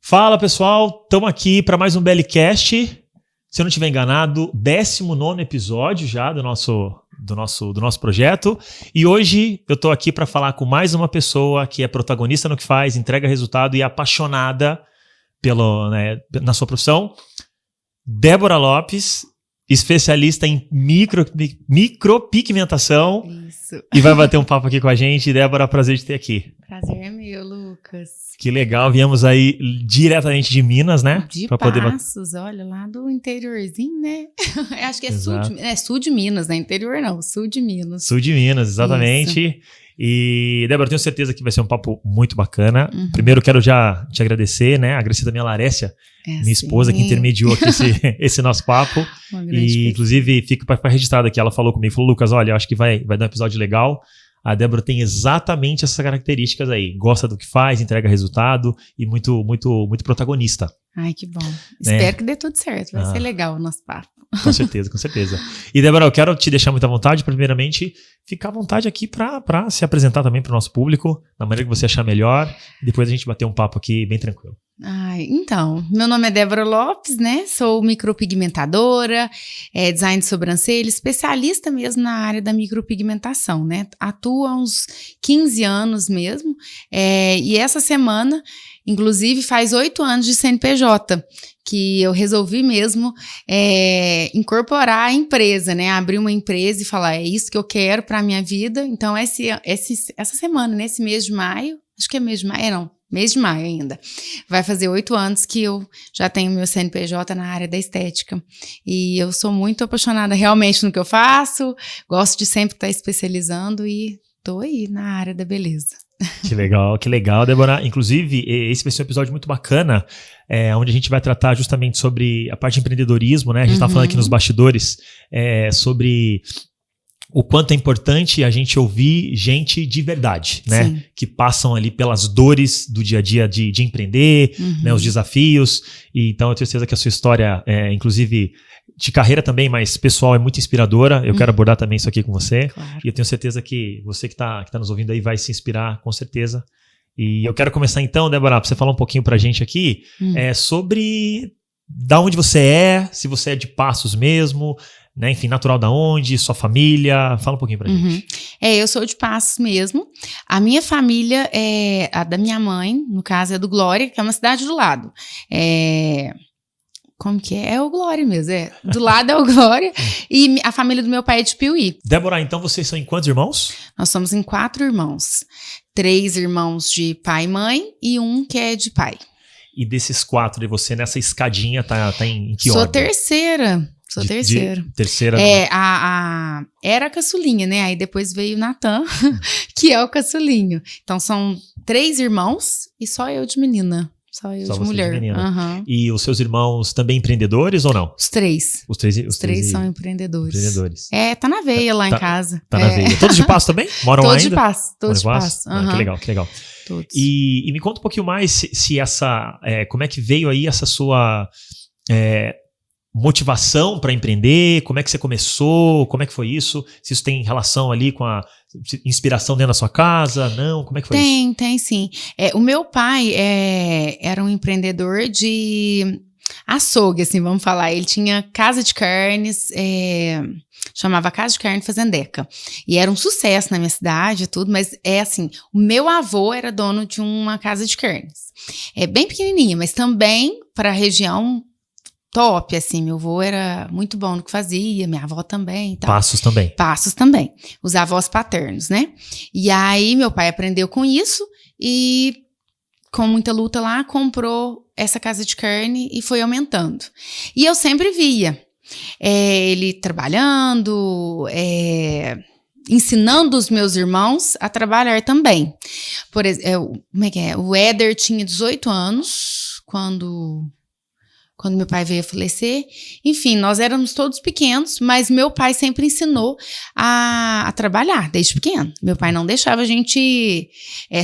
Fala pessoal, estamos aqui para mais um BLcast. Se eu não estiver enganado, 19º episódio já do nosso projeto. E hoje eu estou aqui para falar com mais uma pessoa que é protagonista no que faz, entrega resultado e é apaixonada na sua profissão. Débora Lopes, especialista em micropigmentação. Isso. E vai bater um papo aqui com a gente. Débora, prazer de ter aqui. Prazer é meu, Lucas. Que legal, viemos aí diretamente de Minas, né? De pra poder Passos, olha, lá do interiorzinho, né? Acho que é Exato. sul de Minas, né? Interior não, sul de Minas. Sul de Minas, exatamente. Isso. E, Débora, eu tenho certeza que vai ser um papo muito bacana. Uhum. Primeiro, quero já te agradecer, né? Agradecer também a Larécia, minha esposa, que intermediou aqui esse nosso papo. E, inclusive, fica para registrado aqui, ela falou comigo, falou, Lucas, olha, eu acho que vai dar um episódio legal. A Débora tem exatamente essas características aí. Gosta do que faz, entrega resultado e muito protagonista. Ai, que bom. Espero que dê tudo certo. Vai ser legal o nosso papo. Com certeza, com certeza. E, Débora, eu quero te deixar muito à vontade, primeiramente, ficar à vontade aqui para se apresentar também para o nosso público, da maneira que você achar melhor. E depois a gente bater um papo aqui bem tranquilo. Então, meu nome é Débora Lopes, né? Sou micropigmentadora, design de sobrancelha, especialista mesmo na área da micropigmentação, né? Atuo há uns 15 anos mesmo, e essa semana, inclusive, faz 8 anos de CNPJ, que eu resolvi mesmo incorporar a empresa, né? Abrir uma empresa e falar, é isso que eu quero para a minha vida. Então, essa semana, nesse mês de maio, acho que é mês de maio, mês de maio ainda, vai fazer 8 anos que eu já tenho meu CNPJ na área da estética. E eu sou muito apaixonada realmente no que eu faço, gosto de sempre estar especializando e tô aí na área da beleza. Que legal, Débora. Inclusive, esse vai ser um episódio muito bacana, onde a gente vai tratar justamente sobre a parte de empreendedorismo, né? A gente está falando aqui nos bastidores sobre o quanto é importante a gente ouvir gente de verdade, né? Sim. Que passam ali pelas dores do dia a dia de empreender, né? Os desafios. E, então, eu tenho certeza que a sua história, inclusive de carreira também, mas pessoal, é muito inspiradora. Eu quero abordar também isso aqui com você. Claro. E eu tenho certeza que você que tá nos ouvindo aí vai se inspirar, com certeza. E eu quero começar então, Débora, para você falar um pouquinho pra gente aqui sobre da onde você é, se você é de Passos mesmo, né? Enfim, natural da onde, sua família. Fala um pouquinho pra gente. Eu sou de Passos mesmo. A minha família a da minha mãe, no caso é do Glória, que é uma cidade do lado. Como que é? É o Glória mesmo, do lado é o Glória. E a família do meu pai é de Piuí. Débora, então vocês são em quantos irmãos? Nós somos em 4 irmãos. 3 irmãos de pai e mãe e um que é de pai. E desses 4, de você nessa escadinha, tá em que Sou ordem? terceira. Sou terceira. Terceira. Era a caçulinha, né? Aí depois veio o Natan, que é o caçulinho. Então são 3 irmãos e só eu de menina. Só eu de mulher. De menina. E os seus irmãos também empreendedores ou não? Os 3. Os três são empreendedores. Tá na veia lá em casa. Tá na veia. Todos de Passos também? Moram lá ainda? Todos de Passos. Que legal. Todos. E me conta um pouquinho mais se essa... como é que veio aí essa sua motivação para empreender? Como é que você começou? Como é que foi isso? Se isso tem relação ali com a inspiração dentro da sua casa? Não? Como é que foi isso? Tem sim. O meu pai era um empreendedor de açougue, assim, vamos falar. Ele tinha casa de carnes, chamava Casa de Carne Fazendeca. E era um sucesso na minha cidade e tudo, mas assim, o meu avô era dono de uma casa de carnes. Bem pequenininha, mas também para a região top, assim, meu avô era muito bom no que fazia, minha avó também. Tal. Passos também. Os avós paternos, né? E aí, meu pai aprendeu com isso e, com muita luta lá, comprou essa casa de carne e foi aumentando. E eu sempre via ele trabalhando, ensinando os meus irmãos a trabalhar também. Por exemplo, o Éder tinha 18 anos quando meu pai veio a falecer. Enfim, nós éramos todos pequenos, mas meu pai sempre ensinou a trabalhar, desde pequeno. Meu pai não deixava a gente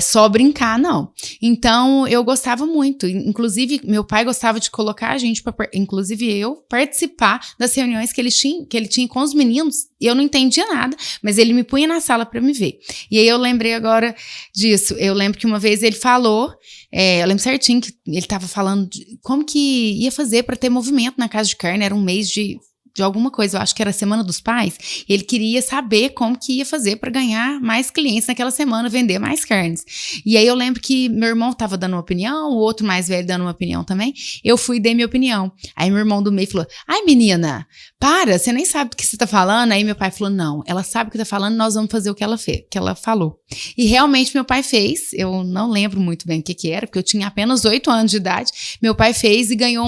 só brincar, não. Então, eu gostava muito. Inclusive, meu pai gostava de colocar a gente, inclusive eu, participar das reuniões que ele tinha com os meninos eu não entendia nada, mas ele me punha na sala para me ver. E aí eu lembrei agora disso. Eu lembro que uma vez ele falou, eu lembro certinho que ele estava falando de como que ia fazer para ter movimento na casa de carne, era um mês de alguma coisa, eu acho que era a Semana dos Pais, ele queria saber como que ia fazer para ganhar mais clientes naquela semana, vender mais carnes. E aí eu lembro que meu irmão estava dando uma opinião, o outro mais velho dando uma opinião também, eu fui e dei minha opinião. Aí meu irmão do meio falou, ai menina, para, você nem sabe do que você tá falando. Aí meu pai falou, não, ela sabe o que tá falando, nós vamos fazer o que ela fez, que ela falou. E realmente meu pai fez, eu não lembro muito bem o que era, porque eu tinha apenas 8 anos de idade, meu pai fez e ganhou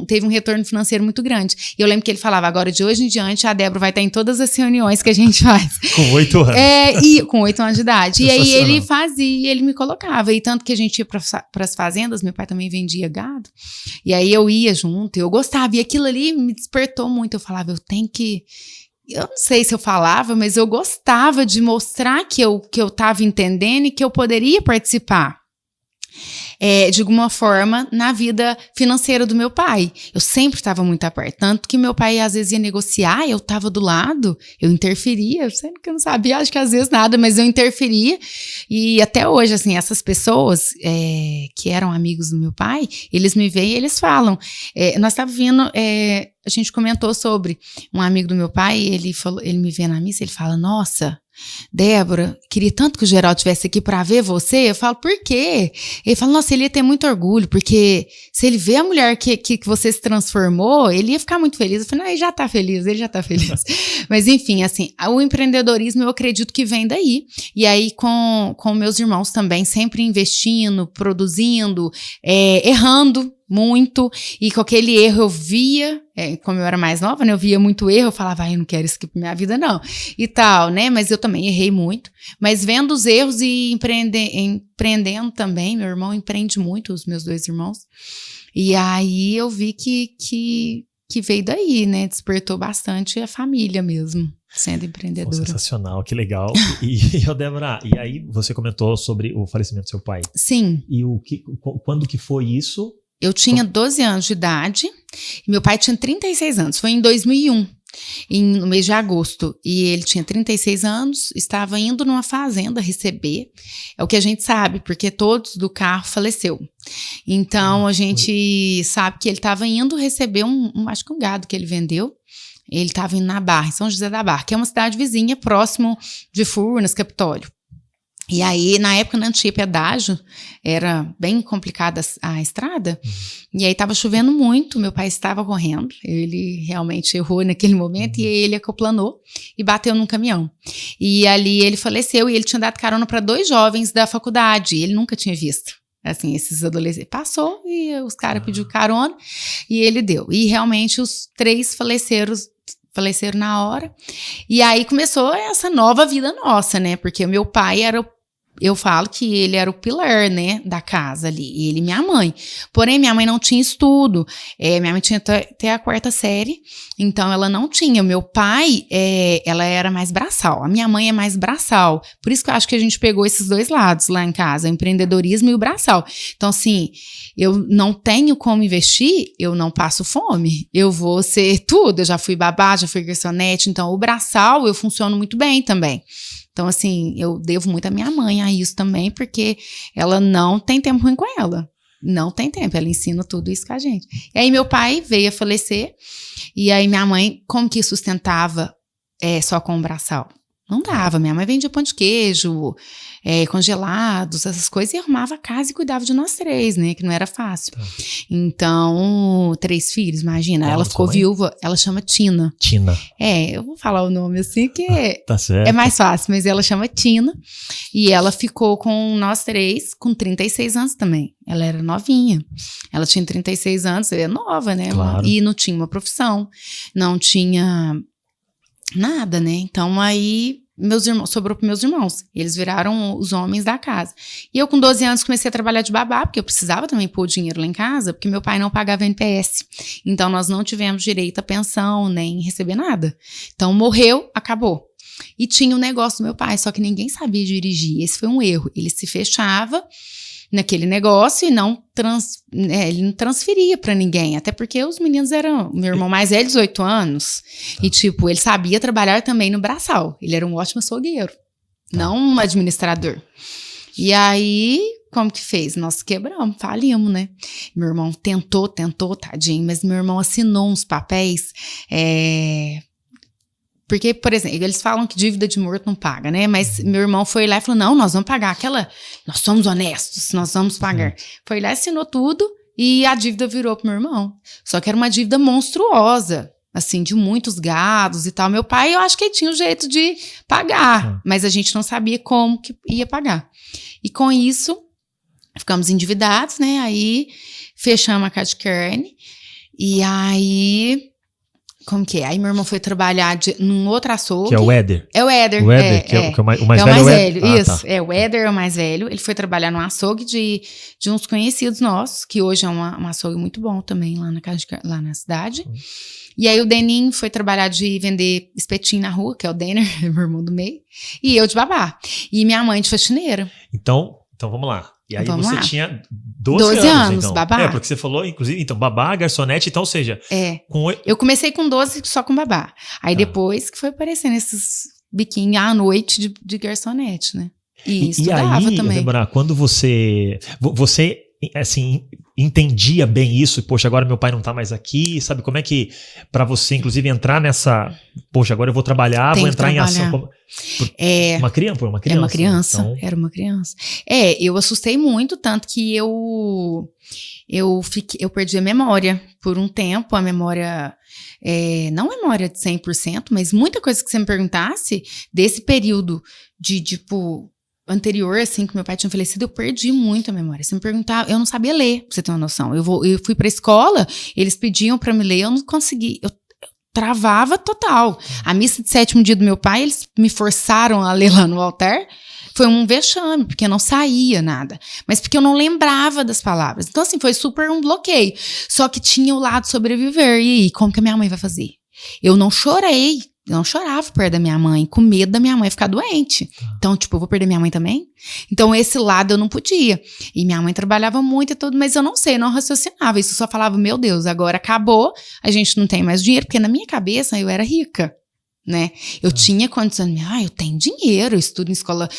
teve um retorno financeiro muito grande. E eu lembro que ele falava, agora de hoje em diante a Débora vai estar em todas as reuniões que a gente faz. Com 8 anos. E com 8 anos de idade. E aí ele fazia, ele me colocava. E tanto que a gente ia para as fazendas, meu pai também vendia gado. E aí eu ia junto, eu gostava. E aquilo ali me despertou muito. Eu falava, eu tenho que... Eu não sei se eu falava, mas eu gostava de mostrar que eu estava entendendo e que eu poderia participar. De alguma forma, na vida financeira do meu pai. Eu sempre estava muito a par. Tanto que meu pai, às vezes, ia negociar, eu estava do lado, eu interferia, sendo que eu não sabia, acho que às vezes nada, mas eu interferia. E até hoje, assim, essas pessoas que eram amigos do meu pai, eles me veem e eles falam. Nós estávamos vendo... a gente comentou sobre um amigo do meu pai, ele me vê na missa, ele fala, nossa... Débora, queria tanto que o Geraldo estivesse aqui para ver você. Eu falo, por quê? Ele fala, nossa, ele ia ter muito orgulho, porque se ele vê a mulher que você se transformou, ele ia ficar muito feliz. Eu falei, não, ele já tá feliz. Mas enfim, assim, o empreendedorismo eu acredito que vem daí. E aí com meus irmãos também, sempre investindo, produzindo, errando muito, e com aquele erro eu via, como eu era mais nova, né, eu via muito erro, eu falava, eu não quero isso aqui pra minha vida não, e tal, né, mas eu também errei muito, mas vendo os erros e empreendendo também, meu irmão empreende muito, os meus 2 irmãos, e aí eu vi que veio daí, né, despertou bastante a família mesmo, sendo empreendedora. Sensacional, que legal. E Débora, e aí você comentou sobre o falecimento do seu pai. Sim. E quando que foi isso? Eu tinha 12 anos de idade e meu pai tinha 36 anos. Foi em 2001, no mês de agosto. E ele tinha 36 anos, estava indo numa fazenda receber. É o que a gente sabe, porque todos do carro faleceu. Então, a gente sabe que ele estava indo receber acho que um gado que ele vendeu. Ele estava indo na Barra, em São José da Barra, que é uma cidade vizinha, próximo de Furnas, Capitólio. E aí, na época, não tinha pedágio, era bem complicada a estrada, e aí estava chovendo muito, meu pai estava correndo, ele realmente errou naquele momento, e aí ele acoplanou e bateu num caminhão. E ali ele faleceu, e ele tinha dado carona para 2 jovens da faculdade, e ele nunca tinha visto. Assim, esses adolescentes, passou, e os caras pediu carona, e ele deu. E realmente os 3 faleceram na hora, e aí começou essa nova vida nossa, né, porque o meu pai eu falo que ele era o pilar, né, da casa ali, ele e minha mãe. Porém, minha mãe não tinha estudo, minha mãe tinha até a 4ª série, então ela não tinha. O meu pai, ela era mais braçal, a minha mãe é mais braçal. Por isso que eu acho que a gente pegou esses 2 lados lá em casa, o empreendedorismo e o braçal. Então, assim, eu não tenho como investir, eu não passo fome, eu vou ser tudo. Eu já fui babá, já fui garçonete, então o braçal eu funciono muito bem também. Então, assim, eu devo muito à minha mãe a isso também, porque ela não tem tempo ruim com ela. Não tem tempo, ela ensina tudo isso com a gente. E aí meu pai veio a falecer, e aí minha mãe, como que sustentava só com o braçal? Não dava, minha mãe vendia pão de queijo, congelados, essas coisas, e arrumava a casa e cuidava de nós 3, né, que não era fácil. Tá. Então, 3 filhos, imagina, ela ficou viúva, ela chama Tina. Tina. Eu vou falar o nome assim, que tá certo. É mais fácil, mas ela chama Tina, e ela ficou com nós 3, com 36 anos também. Ela era novinha, ela tinha 36 anos, é nova, né, claro. E não tinha uma profissão, não tinha... nada, né? Então aí sobrou para meus irmãos. Eles viraram os homens da casa. E eu com 12 anos comecei a trabalhar de babá, porque eu precisava também pôr dinheiro lá em casa, porque meu pai não pagava NPS. Então nós não tivemos direito a pensão, nem receber nada. Então morreu, acabou. E tinha o negócio do meu pai, só que ninguém sabia dirigir. Esse foi um erro. Ele se fechava naquele negócio e ele não transferia pra ninguém. Até porque os meninos eram... Meu irmão mais velho, 18 anos. E, tipo, ele sabia trabalhar também no braçal. Ele era um ótimo açougueiro. Não um administrador. E aí, como que fez? Nós quebramos, falimos, né? Meu irmão tentou, tadinho. Mas meu irmão assinou uns papéis... Porque, por exemplo, eles falam que dívida de morto não paga, né? Mas meu irmão foi lá e falou, não, nós vamos pagar nós somos honestos, nós vamos pagar. Foi lá, assinou tudo e a dívida virou pro meu irmão. Só que era uma dívida monstruosa, assim, de muitos gados e tal. Meu pai, eu acho que ele tinha um jeito de pagar, mas a gente não sabia como que ia pagar. E com isso, ficamos endividados, né? Aí, fechamos a casa de carne e aí... Como que é? Aí meu irmão foi trabalhar num outro açougue. Que é o Éder. É o Éder. O Éder, que é o mais velho. É o mais velho, isso. Tá. É, o Éder é o mais velho. Ele foi trabalhar num açougue de uns conhecidos nossos, que hoje é um açougue muito bom também, lá na cidade. E aí o Deninho foi trabalhar de vender espetinho na rua, que é o Denner, meu irmão do meio. E eu de babá. E minha mãe de faxineira. Então vamos lá. E aí vamos você lá. Tinha 12 anos, então. Babá. Porque você falou, inclusive, então, babá, garçonete, então, ou seja... Eu comecei com 12 só com babá. Aí depois que foi aparecendo esses biquinhos à noite de garçonete, né? E estudava aí, também. Débora, quando você, assim, entendia bem isso, poxa, agora meu pai não tá mais aqui, sabe como é que, pra você, inclusive, entrar nessa, poxa, agora eu vou trabalhar, vou entrar em ação... Uma criança? É uma criança, então... era uma criança. Eu assustei muito, tanto que eu perdi a memória por um tempo, a memória, não memória de 100%, mas muita coisa que você me perguntasse, desse período de, tipo, anterior, assim, que meu pai tinha falecido, eu perdi muito a memória. Você me perguntava, eu não sabia ler, pra você ter uma noção. Eu fui pra escola, eles pediam pra me ler, eu não consegui, eu travava total. A missa de 7º dia do meu pai, eles me forçaram a ler lá no altar. Foi um vexame, porque eu não saía nada. Mas porque eu não lembrava das palavras. Então, assim, foi super um bloqueio. Só que tinha o lado sobreviver. E aí, como que a minha mãe vai fazer? Eu não chorei. Eu não chorava perto da minha mãe, com medo da minha mãe ficar doente. Então, tipo, eu vou perder minha mãe também? Então, esse lado eu não podia. E minha mãe trabalhava muito e tudo, mas eu não sei, eu não raciocinava. Isso só falava, meu Deus, agora acabou, a gente não tem mais dinheiro, porque na minha cabeça eu era rica, né? Eu tinha condições, eu tenho dinheiro, eu estudo em escola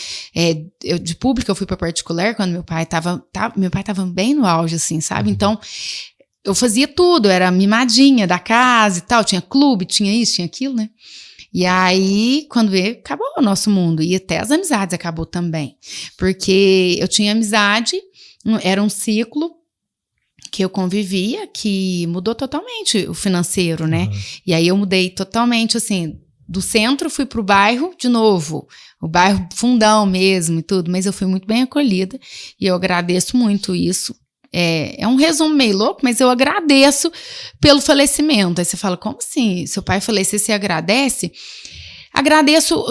de pública, eu fui para particular quando meu pai tava bem no auge, assim, sabe? Então, eu fazia tudo, era mimadinha da casa e tal, tinha clube, tinha isso, tinha aquilo, né? E aí, quando veio, acabou o nosso mundo. E até as amizades acabou também. Porque eu tinha amizade, era um ciclo que eu convivia, que mudou totalmente o financeiro, né? E aí eu mudei totalmente, assim, do centro fui pro bairro de novo. O bairro fundão mesmo e tudo. Mas eu fui muito bem acolhida e eu agradeço muito isso. É um resumo meio louco, mas eu agradeço pelo falecimento. Aí você fala, como assim? Seu pai faleceu, você agradece? Agradeço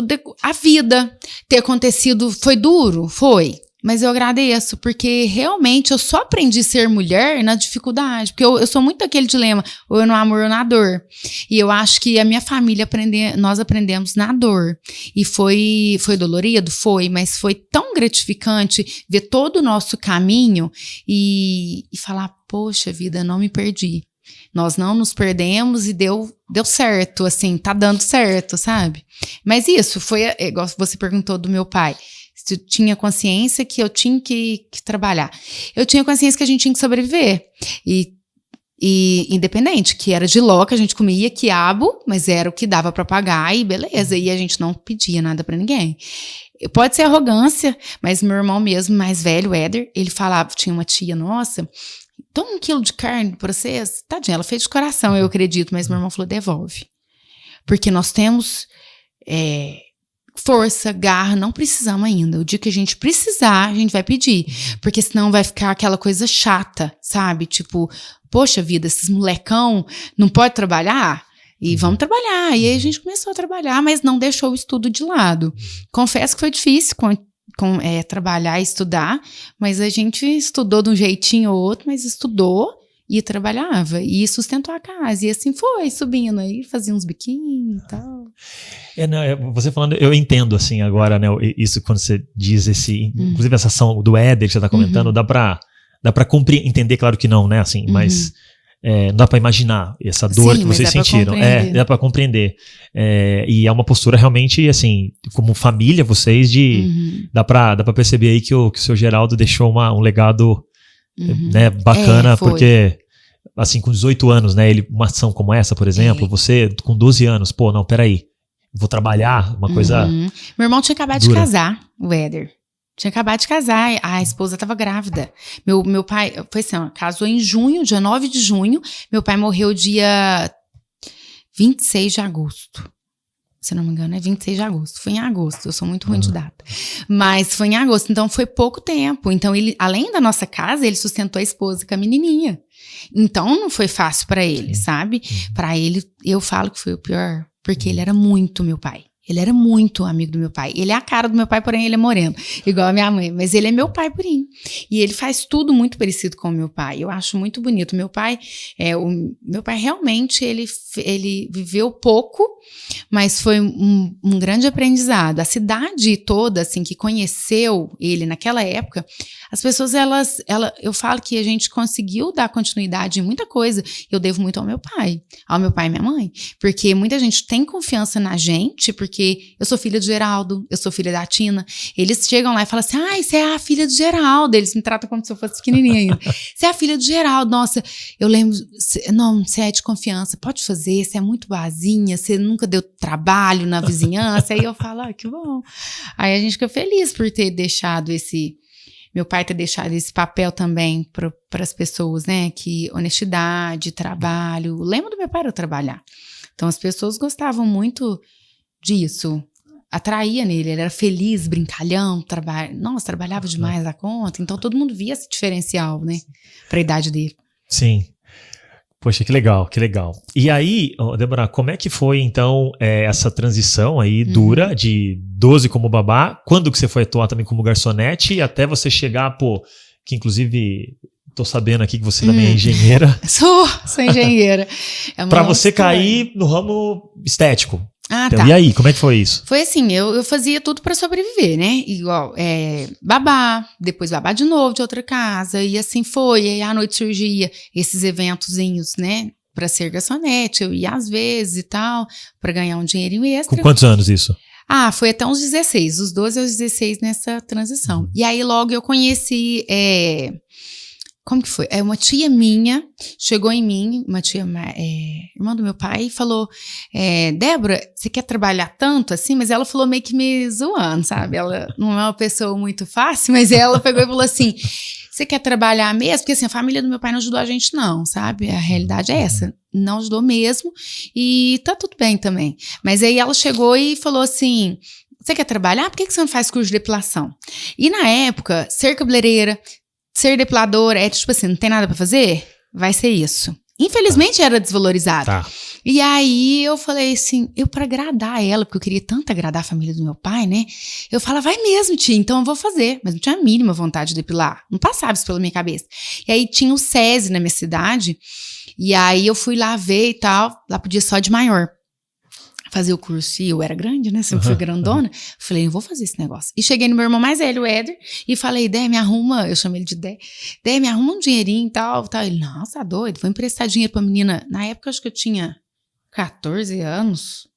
a vida ter acontecido. Foi duro? Foi. Mas eu agradeço, porque realmente eu só aprendi a ser mulher na dificuldade. Porque eu sou muito aquele dilema, ou eu no amor ou na dor. E eu acho que a minha família, nós aprendemos na dor. E foi dolorido? Foi, mas foi tão gratificante ver todo o nosso caminho e falar, poxa vida, não me perdi. Nós não nos perdemos e deu certo, assim, tá dando certo, sabe? Mas isso, igual você perguntou do meu pai. Eu tinha consciência que eu tinha que trabalhar. Eu tinha consciência que a gente tinha que sobreviver. E independente, que era de ló, que a gente comia quiabo, mas era o que dava pra pagar e beleza. E a gente não pedia nada pra ninguém. Pode ser arrogância, mas meu irmão mesmo, mais velho, o Éder, ele falava, tinha uma tia nossa, toma 1 quilo de carne pra vocês. Tadinha, ela fez de coração, eu acredito, mas meu irmão falou, devolve. Porque nós temos... força, garra, não precisamos ainda. O dia que a gente precisar, a gente vai pedir. Porque senão vai ficar aquela coisa chata, sabe? Tipo, poxa vida, esses molecão não pode trabalhar? E vamos trabalhar. E aí a gente começou a trabalhar, mas não deixou o estudo de lado. Confesso que foi difícil trabalhar e estudar, mas a gente estudou de um jeitinho ou outro, mas estudou e trabalhava. E sustentou a casa. E assim foi, subindo aí, fazia uns biquinhos e tal. Você falando, eu entendo assim agora, né? Isso quando você diz inclusive essa ação do Éder que você tá comentando, dá pra entender, claro que não, né? Assim, mas não dá pra imaginar essa dor que vocês sentiram. Dá pra compreender. E é uma postura realmente, assim, como família, vocês dá pra perceber aí que o seu Geraldo deixou um legado né, bacana, porque assim, com 18 anos, né? Uma ação como essa, por exemplo, você com 12 anos, pô, não, peraí, vou trabalhar, uma coisa. Meu irmão tinha acabado de casar, o Éder. Tinha acabado de casar, a esposa estava grávida. Meu pai, foi assim, casou em junho, dia 9 de junho. Meu pai morreu dia 26 de agosto. Se não me engano, é 26 de agosto. Foi em agosto, eu sou muito ruim de data. Mas foi em agosto, então foi pouco tempo. Então, ele, além da nossa casa, ele sustentou a esposa com a menininha. Então, não foi fácil para ele, sabe? Para ele, eu falo que foi o pior, porque ele era muito meu pai. Ele era muito amigo do meu pai. Ele é a cara do meu pai, porém ele é moreno, igual a minha mãe. Mas ele é meu pai purinho. E ele faz tudo muito parecido com o meu pai. Eu acho muito bonito. Meu pai realmente, ele viveu pouco, mas foi um grande aprendizado. A cidade toda, assim, que conheceu ele naquela época, as pessoas, eu falo que a gente conseguiu dar continuidade em muita coisa. Eu devo muito ao meu pai e minha mãe. Porque muita gente tem confiança na gente, porque eu sou filha do Geraldo, eu sou filha da Tina. Eles chegam lá e falam assim, você é a filha do Geraldo. Eles me tratam como se eu fosse pequenininha ainda. Você é a filha do Geraldo. Nossa, eu lembro, não, você é de confiança, pode fazer, você é muito boazinha, você nunca deu trabalho na vizinhança. Aí eu falo, que bom. Aí a gente fica feliz por ter deixado meu pai ter deixado esse papel também para as pessoas, né? Que honestidade, trabalho. O lema do meu pai era trabalhar. Então as pessoas gostavam muito disso. Atraía nele, ele era feliz, brincalhão, trabalhava demais da conta. Então todo mundo via esse diferencial, né? Para a idade dele. Sim. Poxa, que legal, que legal. E aí, Débora, como é que foi, então, essa transição aí dura de 12 como babá? Quando que você foi atuar também como garçonete? Até você chegar, que inclusive, tô sabendo aqui que você também é engenheira. Sou engenheira. Pra você cair no ramo estético. Então, tá. E aí, como é que foi isso? Foi assim, eu fazia tudo pra sobreviver, né? Igual, babá, depois babá de novo de outra casa, e assim foi. E aí à noite surgia esses eventozinhos, né? Pra ser garçonete, eu ia às vezes e tal, pra ganhar um dinheirinho extra. Com quantos anos isso? Foi até uns 16, os 12 aos 16 nessa transição. E aí logo eu conheci... Como que foi? Uma tia minha chegou em mim, uma tia irmã do meu pai, e falou, Débora, você quer trabalhar tanto assim? Mas ela falou meio que me zoando, sabe? Ela não é uma pessoa muito fácil, mas ela pegou e falou assim, você quer trabalhar mesmo? Porque assim, a família do meu pai não ajudou a gente não, sabe? A realidade é essa, não ajudou mesmo, e tá tudo bem também. Mas aí ela chegou e falou assim, você quer trabalhar? Por que você não faz curso de depilação? E na época, ser cabeleireira, ser depiladora, tipo assim, não tem nada pra fazer? Vai ser isso. Infelizmente era desvalorizado. Tá. E aí eu falei assim, pra agradar ela, porque eu queria tanto agradar a família do meu pai, né? Eu falava, vai mesmo, tia, então eu vou fazer. Mas não tinha a mínima vontade de depilar. Não passava isso pela minha cabeça. E aí tinha o SESI na minha cidade, e aí eu fui lá ver e tal, lá podia só de maior fazer o curso, e eu era grande, né? Sempre fui grandona. Falei, eu vou fazer esse negócio. E cheguei no meu irmão mais velho, o Éder, e falei, Dé, me arruma, eu chamei ele de Dé, me arruma um dinheirinho e tal. Ele, nossa, tá doido, vou emprestar dinheiro pra menina. Na época, acho que eu tinha 14 anos,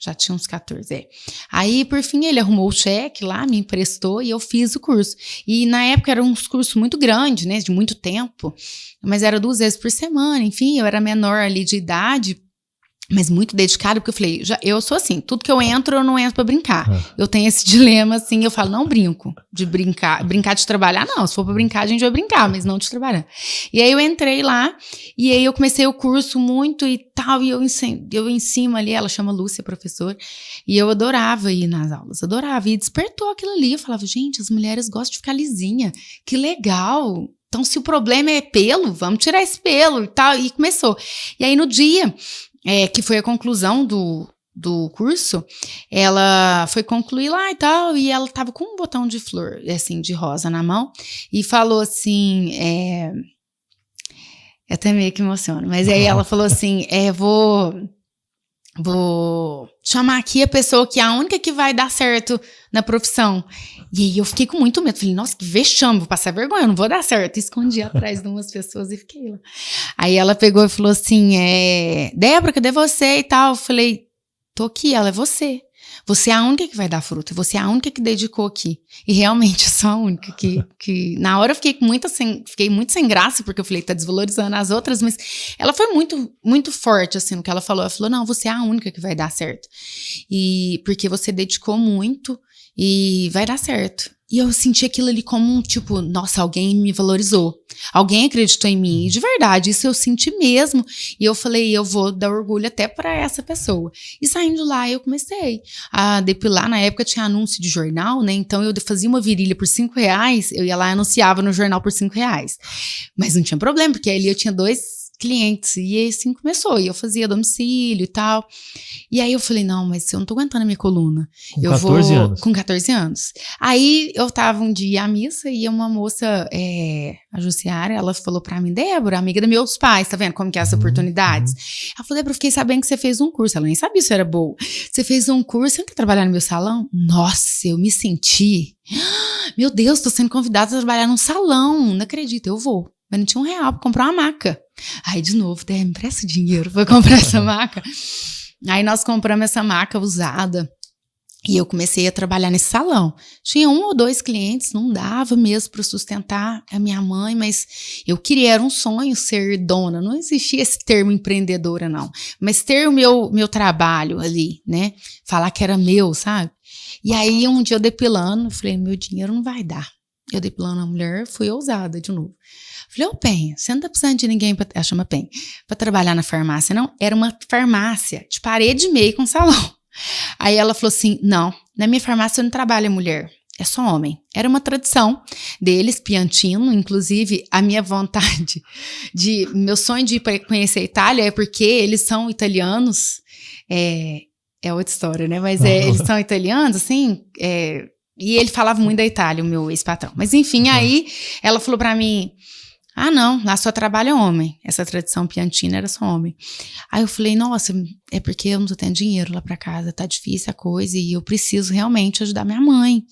já tinha uns 14, Aí, por fim, ele arrumou o cheque lá, me emprestou, e eu fiz o curso. E na época, era um curso muito grande, né? De muito tempo, mas era 2 vezes por semana, enfim, eu era menor ali de idade, mas muito dedicado, porque eu falei, eu sou assim, tudo que eu não entro pra brincar. Eu tenho esse dilema, assim, eu falo, não brinco de brincar de trabalhar, não, se for pra brincar, a gente vai brincar, mas não de trabalhar. E aí eu entrei lá, e aí eu comecei o curso muito e tal, e eu em cima ali, ela chama Lúcia, professora, e eu adorava ir nas aulas, adorava, e despertou aquilo ali, eu falava, gente, as mulheres gostam de ficar lisinha, que legal. Então, se o problema é pelo, vamos tirar esse pelo e tal, e começou. E aí no dia... que foi a conclusão do curso, ela foi concluir lá e tal, e ela tava com um botão de flor, assim, de rosa na mão, e falou assim, até meio que emociona, mas aí ela falou assim, vou chamar aqui a pessoa que é a única que vai dar certo na profissão. E aí eu fiquei com muito medo. Falei, nossa, que vexame, vou passar vergonha, eu não vou dar certo. Escondi atrás de umas pessoas e fiquei lá. Aí ela pegou e falou assim, Débora, cadê você e tal? Eu falei, tô aqui, ela é você. Você é a única que vai dar fruto, você é a única que dedicou aqui. E realmente eu sou a única que na hora eu fiquei muito sem graça, porque eu falei, tá desvalorizando as outras, mas ela foi muito, muito forte, assim, no que ela falou. Ela falou, não, você é a única que vai dar certo. E porque você dedicou muito e vai dar certo. E eu senti aquilo ali como tipo, nossa, alguém me valorizou. Alguém acreditou em mim. E de verdade, isso eu senti mesmo. E eu falei, eu vou dar orgulho até pra essa pessoa. E saindo lá, eu comecei a depilar. Na época tinha anúncio de jornal, né? Então eu fazia uma virilha por R$5. Eu ia lá e anunciava no jornal por R$5. Mas não tinha problema, porque ali eu tinha 2 clientes, e assim começou, e eu fazia domicílio e tal, e aí eu falei, não, mas eu não tô aguentando a minha coluna. Com 14 anos? Com 14 anos. Aí eu tava um dia à missa, e uma moça, a Jussiara, ela falou pra mim, Débora, amiga dos meus pais, tá vendo como que é as oportunidades? Ela falou, Débora, eu fiquei sabendo que você fez um curso, ela nem sabia se era boa. Você fez um curso, você não quer trabalhar no meu salão? Nossa, eu me senti, meu Deus, tô sendo convidada a trabalhar num salão, não acredito, eu vou. Mas não tinha R$1 pra comprar uma maca. Aí, de novo, me empresta dinheiro pra comprar essa maca. Aí nós compramos essa maca usada. E eu comecei a trabalhar nesse salão. Tinha 1 ou 2 clientes, não dava mesmo para sustentar a minha mãe, mas eu queria, era um sonho ser dona. Não existia esse termo empreendedora, não. Mas ter o meu trabalho ali, né? Falar que era meu, sabe? E aí, um dia eu depilando, eu falei, meu dinheiro não vai dar. Eu depilando a mulher, fui ousada de novo. Falei, ô Penha, você não tá precisando de ninguém, ela chama Penha, pra trabalhar na farmácia, não? Era uma farmácia de parede e meio com salão. Aí ela falou assim, não, na minha farmácia não trabalha mulher, é só homem. Era uma tradição deles, Piantino, inclusive a minha vontade meu sonho de ir para conhecer a Itália é porque eles são italianos, é outra história, né? Mas eles são italianos, assim, e ele falava muito da Itália, o meu ex-patrão. Mas enfim, aí ela falou pra mim, ah, não, lá só trabalha homem. Essa tradição piantina era só homem. Aí eu falei, nossa, é porque eu não tô tendo dinheiro lá pra casa, tá difícil a coisa e eu preciso realmente ajudar minha mãe.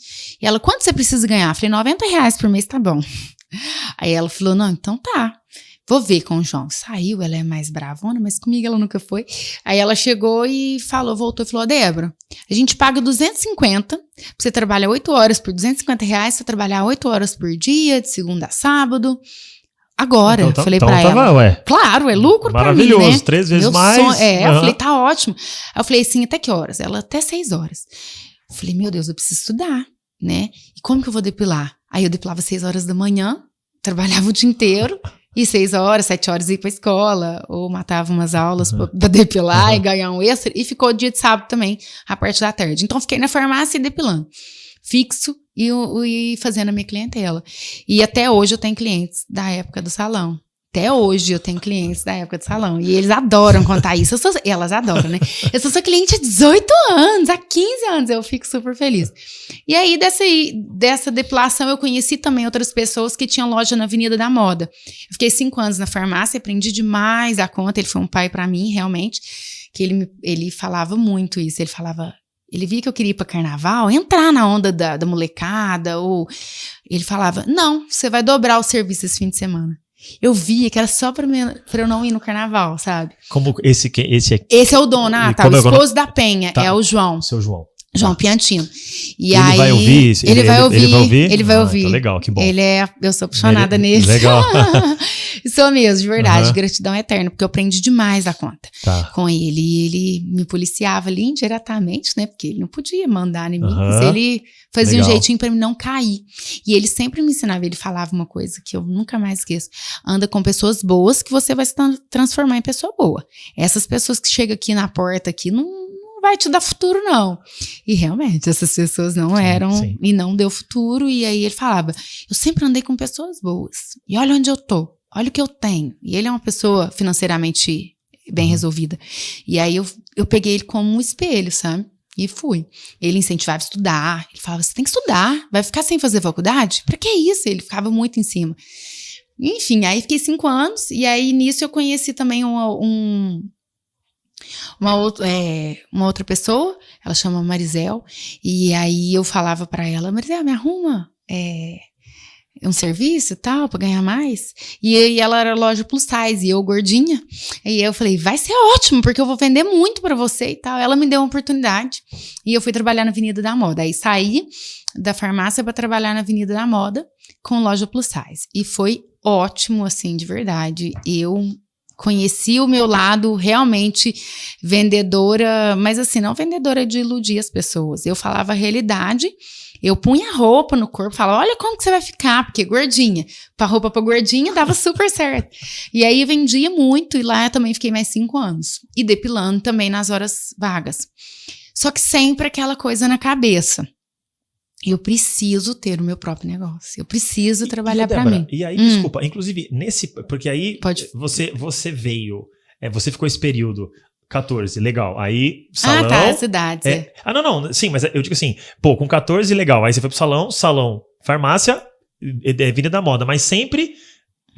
E ela, quanto você precisa ganhar? Eu falei, R$90 por mês, tá bom. Aí ela falou, não, então tá. Vou ver com o João. Saiu, ela é mais bravona, mas comigo ela nunca foi. Aí ela chegou e voltou e falou, Débora, a gente paga 250, você trabalha 8 horas por R$250, você trabalhar 8 horas por dia, de segunda a sábado. Agora, então, falei pra ela. Claro, é lucro pra mim, né? Maravilhoso, 3 vezes mais. Eu falei, tá ótimo. Aí eu falei assim, até que horas? Ela, até 6 horas. Eu falei, meu Deus, eu preciso estudar, né? E como que eu vou depilar? Aí eu depilava 6 horas da manhã, trabalhava o dia inteiro, e 6 horas, 7 horas ia pra escola, ou matava umas aulas pra depilar e ganhar um extra, e ficou dia de sábado também, a parte da tarde. Então fiquei na farmácia depilando, fixo, e fazendo a minha clientela. E até hoje eu tenho clientes da época do salão. Até hoje eu tenho clientes da época do salão. E eles adoram contar isso. Elas adoram, né? Eu sou sua cliente há 18 anos, há 15 anos. Eu fico super feliz. E aí, dessa depilação, eu conheci também outras pessoas que tinham loja na Avenida da Moda. Eu fiquei 5 anos na farmácia, aprendi demais a conta. Ele foi um pai pra mim, realmente. Que ele falava muito isso. Ele via que eu queria ir pra carnaval, entrar na onda da molecada, ou ele falava, não, você vai dobrar o serviço esse fim de semana. Eu via que era só pra eu não ir no carnaval, sabe? Como esse aqui? Esse é o dono, tá, o esposo da Penha, tá. É o João. Seu João. João Piantino. E ele aí, vai ouvir isso? Ele vai ouvir? Ele vai ouvir. Então legal, que bom. Eu sou apaixonada nele. Legal. Sou mesmo, de verdade. Gratidão eterna, porque eu aprendi demais a conta com ele. E ele me policiava ali indiretamente, né? Porque ele não podia mandar em mim. Mas ele fazia um jeitinho pra mim não cair. E ele sempre me ensinava, ele falava uma coisa que eu nunca mais esqueço. Anda com pessoas boas que você vai se transformar em pessoa boa. Essas pessoas que chegam aqui na porta aqui não vai te dar futuro, não. E realmente, essas pessoas não eram e não deu futuro. E aí ele falava, eu sempre andei com pessoas boas. E olha onde eu tô, olha o que eu tenho. E ele é uma pessoa financeiramente bem resolvida. E aí eu peguei ele como um espelho, sabe? E fui. Ele incentivava a estudar. Ele falava, você tem que estudar, vai ficar sem fazer faculdade? Pra que isso? Ele ficava muito em cima. Enfim, aí fiquei 5 anos. E aí nisso eu conheci também Uma outra pessoa, ela chama Marizel, e aí eu falava pra ela, Marizel, me arruma um serviço e tal, pra ganhar mais. E aí ela era loja plus size, e eu gordinha. E eu falei, vai ser ótimo, porque eu vou vender muito pra você e tal. Ela me deu uma oportunidade, e eu fui trabalhar na Avenida da Moda. Aí saí da farmácia pra trabalhar na Avenida da Moda, com loja plus size. E foi ótimo, assim, de verdade. Eu conheci o meu lado realmente vendedora, mas assim, não vendedora de iludir as pessoas. Eu falava a realidade, eu punha roupa no corpo, falava, olha como que você vai ficar, porque gordinha. Pra roupa pra gordinha dava super certo. E aí vendia muito, e lá eu também fiquei mais 5 anos. E depilando também nas horas vagas. Só que sempre aquela coisa na cabeça. Eu preciso ter o meu próprio negócio. Eu preciso trabalhar pra mim. E aí, desculpa, inclusive, porque aí Pode. você veio, você ficou esse período 14, legal. Aí, salão... Ah, tá, as idades, não, sim, mas eu digo assim, pô, com 14, legal. Aí você foi pro salão, farmácia, Avenida da Moda, mas sempre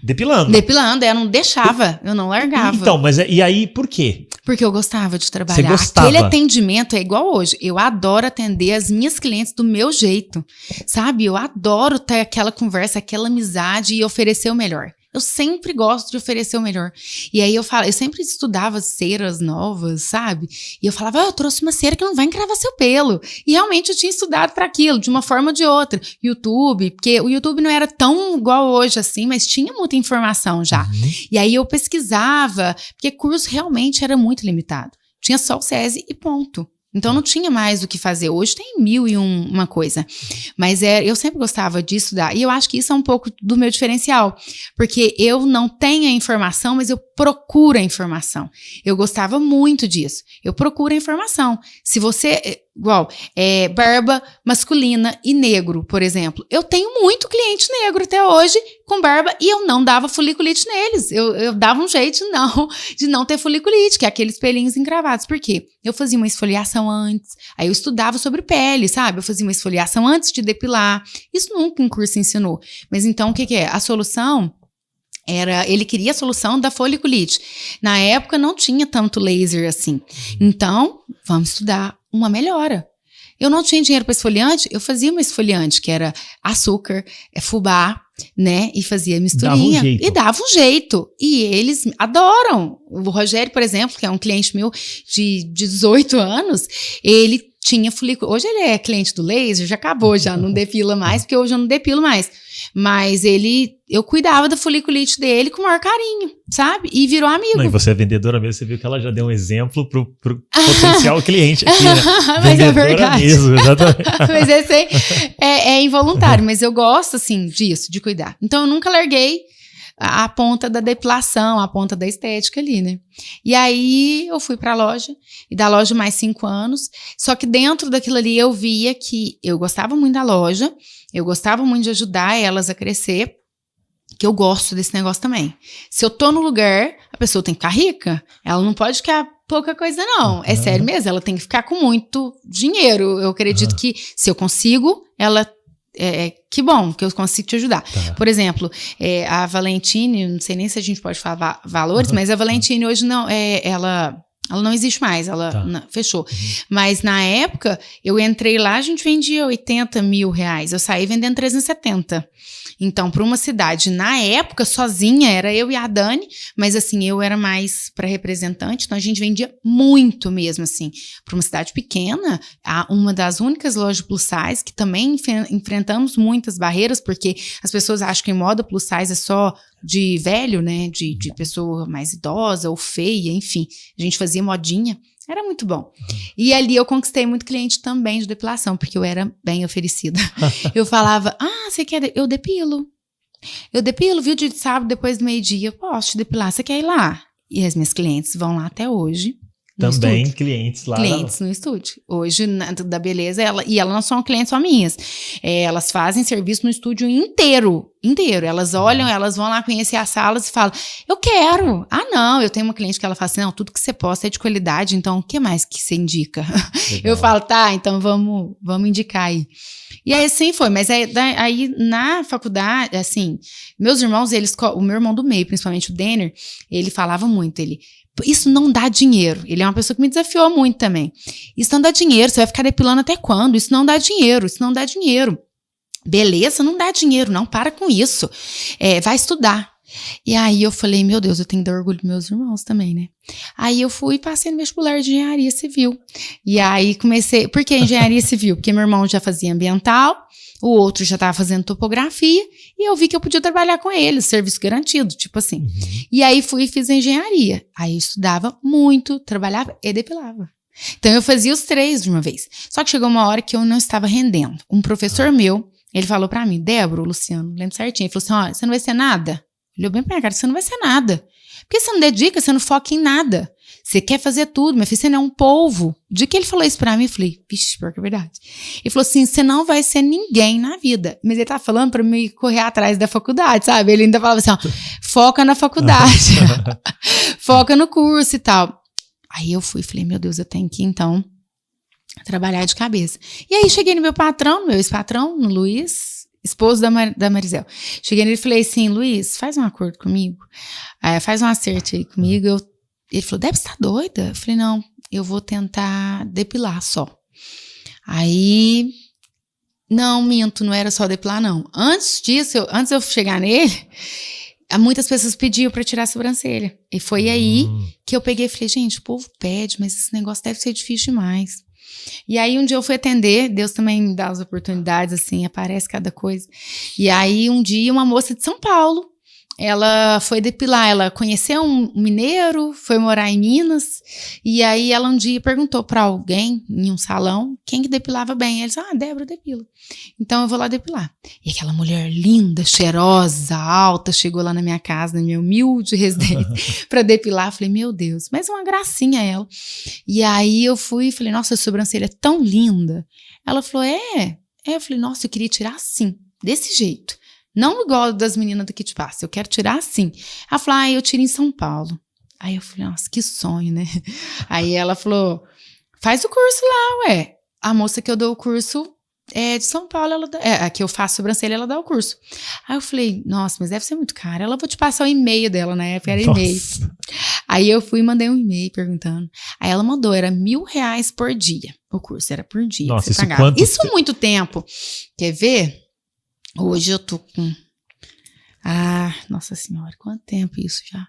depilando. Depilando, eu não deixava, eu não largava. Então, mas e aí, por quê? Porque eu gostava de trabalhar. Você gostava? Aquele atendimento é igual hoje. Eu adoro atender as minhas clientes do meu jeito, sabe? Eu adoro ter aquela conversa, aquela amizade e oferecer o melhor. Eu sempre gosto de oferecer o melhor. E aí eu sempre estudava ceras novas, sabe? E eu falava, eu trouxe uma cera que não vai encravar seu pelo. E realmente eu tinha estudado para aquilo, de uma forma ou de outra. YouTube, porque o YouTube não era tão igual hoje assim, mas tinha muita informação já. E aí eu pesquisava, porque curso realmente era muito limitado. Tinha só o SESI e ponto. Então não tinha mais o que fazer. Hoje tem 1001 coisa. Mas eu sempre gostava de estudar. E eu acho que isso é um pouco do meu diferencial. Porque eu não tenho a informação, mas eu procuro a informação. Eu gostava muito disso. Eu procuro a informação. Se você... Igual, barba masculina e negro, por exemplo. Eu tenho muito cliente negro até hoje com barba e eu não dava foliculite neles. Eu dava um jeito de não ter foliculite, que é aqueles pelinhos encravados. Por quê? Eu fazia uma esfoliação antes, aí eu estudava sobre pele, sabe? Eu fazia uma esfoliação antes de depilar. Isso nunca um curso ensinou. Mas então, o que é? A solução... ele queria a solução da foliculite. Na época não tinha tanto laser assim. Então, vamos estudar uma melhora. Eu não tinha dinheiro para esfoliante, eu fazia uma esfoliante, que era açúcar, fubá, né? E fazia misturinha. Dava um jeito. E eles adoram. O Rogério, por exemplo, que é um cliente meu de 18 anos, ele tinha folículo. Hoje ele é cliente do laser, já acabou, já não depila mais, porque hoje eu não depilo mais. Mas eu cuidava da foliculite dele com o maior carinho, sabe? E virou amigo. Não, e você é vendedora mesmo, você viu que ela já deu um exemplo pro potencial cliente aqui, né? Mas é verdade. Mesmo, exatamente. Mas esse aí é involuntário, mas eu gosto, assim, disso, de cuidar. Então eu nunca larguei a ponta da depilação, a ponta da estética ali, né? E aí eu fui pra loja, e da loja mais 5 anos, só que dentro daquilo ali eu via que eu gostava muito da loja, eu gostava muito de ajudar elas a crescer, que eu gosto desse negócio também. Se eu tô no lugar, a pessoa tem que ficar rica, ela não pode ficar pouca coisa não, é sério mesmo, ela tem que ficar com muito dinheiro. Eu acredito que se eu consigo, ela... que bom que eu consigo te ajudar. Tá. Por exemplo, a Valentine, não sei nem se a gente pode falar valores, mas a Valentine hoje não, ela não existe mais, ela fechou. Mas na época, eu entrei lá, a gente vendia 80 mil reais, eu saí vendendo 370. Então, para uma cidade, na época, sozinha, era eu e a Dani, mas assim, eu era mais para representante, então a gente vendia muito mesmo, assim. Para uma cidade pequena, uma das únicas lojas plus size, que também enfrentamos muitas barreiras, porque as pessoas acham que moda plus size é só de velho, né, de pessoa mais idosa ou feia, enfim. A gente fazia modinha. Era muito bom. E ali eu conquistei muito cliente também de depilação, porque eu era bem oferecida. Eu falava, você quer... Eu depilo, viu, dia de sábado, depois do meio-dia, eu posso te depilar, você quer ir lá? E as minhas clientes vão lá até hoje. Também clientes lá. Clientes no estúdio. Hoje, da beleza, e elas não são clientes só minhas. Elas fazem serviço no estúdio inteiro. Elas olham, elas vão lá conhecer as salas e falam, eu quero. Não, eu tenho uma cliente que ela fala assim, não, tudo que você posta é de qualidade, então o que mais que você indica? Legal. Eu falo, tá, então vamos indicar aí. E aí assim foi, mas aí na faculdade, assim, meus irmãos, o meu irmão do meio, principalmente o Denner, ele falava muito, isso não dá dinheiro. Ele é uma pessoa que me desafiou muito também. Isso não dá dinheiro, você vai ficar depilando até quando? Isso não dá dinheiro, isso não dá dinheiro. Beleza, não dá dinheiro, não, para com isso. Vai estudar. E aí eu falei, meu Deus, eu tenho que dar orgulho dos meus irmãos também, né? Aí eu fui e passei no vestibular de engenharia civil. E aí comecei, por que engenharia civil? Porque meu irmão já fazia ambiental, o outro já estava fazendo topografia, e eu vi que eu podia trabalhar com ele, serviço garantido, tipo assim. Uhum. E aí fui e fiz engenharia. Aí eu estudava muito, trabalhava e depilava. Então eu fazia os 3 de uma vez. Só que chegou uma hora que eu não estava rendendo. Um professor meu, ele falou pra mim, Débora, o Luciano, lembro certinho, ele falou assim, ó, você não vai ser nada? Ele olhou bem pra minha cara, você não vai ser nada. Porque você não dedica, você não foca em nada. Você quer fazer tudo, minha filha, você não é um polvo. De que ele falou isso pra mim, eu falei, vixe, pior que é verdade. Ele falou assim, você não vai ser ninguém na vida. Mas ele tava falando pra mim correr atrás da faculdade, sabe? Ele ainda falava assim, ó, foca na faculdade, foca no curso e tal. Aí eu fui e falei, meu Deus, eu tenho que, então, trabalhar de cabeça. E aí cheguei no meu patrão, no meu ex-patrão, no Luiz, esposo da Marizel. Cheguei nele e falei assim, Luiz, faz um acordo comigo, faz um acerto aí comigo. Ele falou, Débora, você tá doida? Eu falei, não, eu vou tentar depilar só. Aí, não, minto, não era só depilar, não. Antes disso, antes de eu chegar nele, muitas pessoas pediam pra tirar a sobrancelha. E foi aí que eu peguei e falei, gente, o povo pede, mas esse negócio deve ser difícil demais. E aí um dia eu fui atender, Deus também me dá as oportunidades, assim, aparece cada coisa. E aí um dia uma moça de São Paulo, ela foi depilar, ela conheceu um mineiro, foi morar em Minas, e aí ela um dia perguntou pra alguém, em um salão, quem que depilava bem. Eles, Débora depila. Então eu vou lá depilar. E aquela mulher linda, cheirosa, alta, chegou lá na minha casa, na minha humilde residência, pra depilar. Eu falei, meu Deus, mas uma gracinha ela. E aí eu fui e falei, nossa, a sobrancelha é tão linda. Ela falou, eu falei, nossa, eu queria tirar assim, desse jeito. Não igual das meninas daqui de Passa, eu quero tirar assim. Ela falou, eu tiro em São Paulo. Aí eu falei, nossa, que sonho, né? Aí ela falou, faz o curso lá, ué. A moça que eu dou o curso é de São Paulo, a que eu faço sobrancelha, ela dá o curso. Aí eu falei, nossa, mas deve ser muito caro. Ela, vou te passar o e-mail dela, na época era e-mail. Aí eu fui e mandei um e-mail perguntando. Aí ela mandou, era R$1.000 por dia. O curso era por dia. Nossa, que você pagava. Isso muito tempo. Quer ver? Hoje eu tô com... nossa senhora, quanto tempo isso já?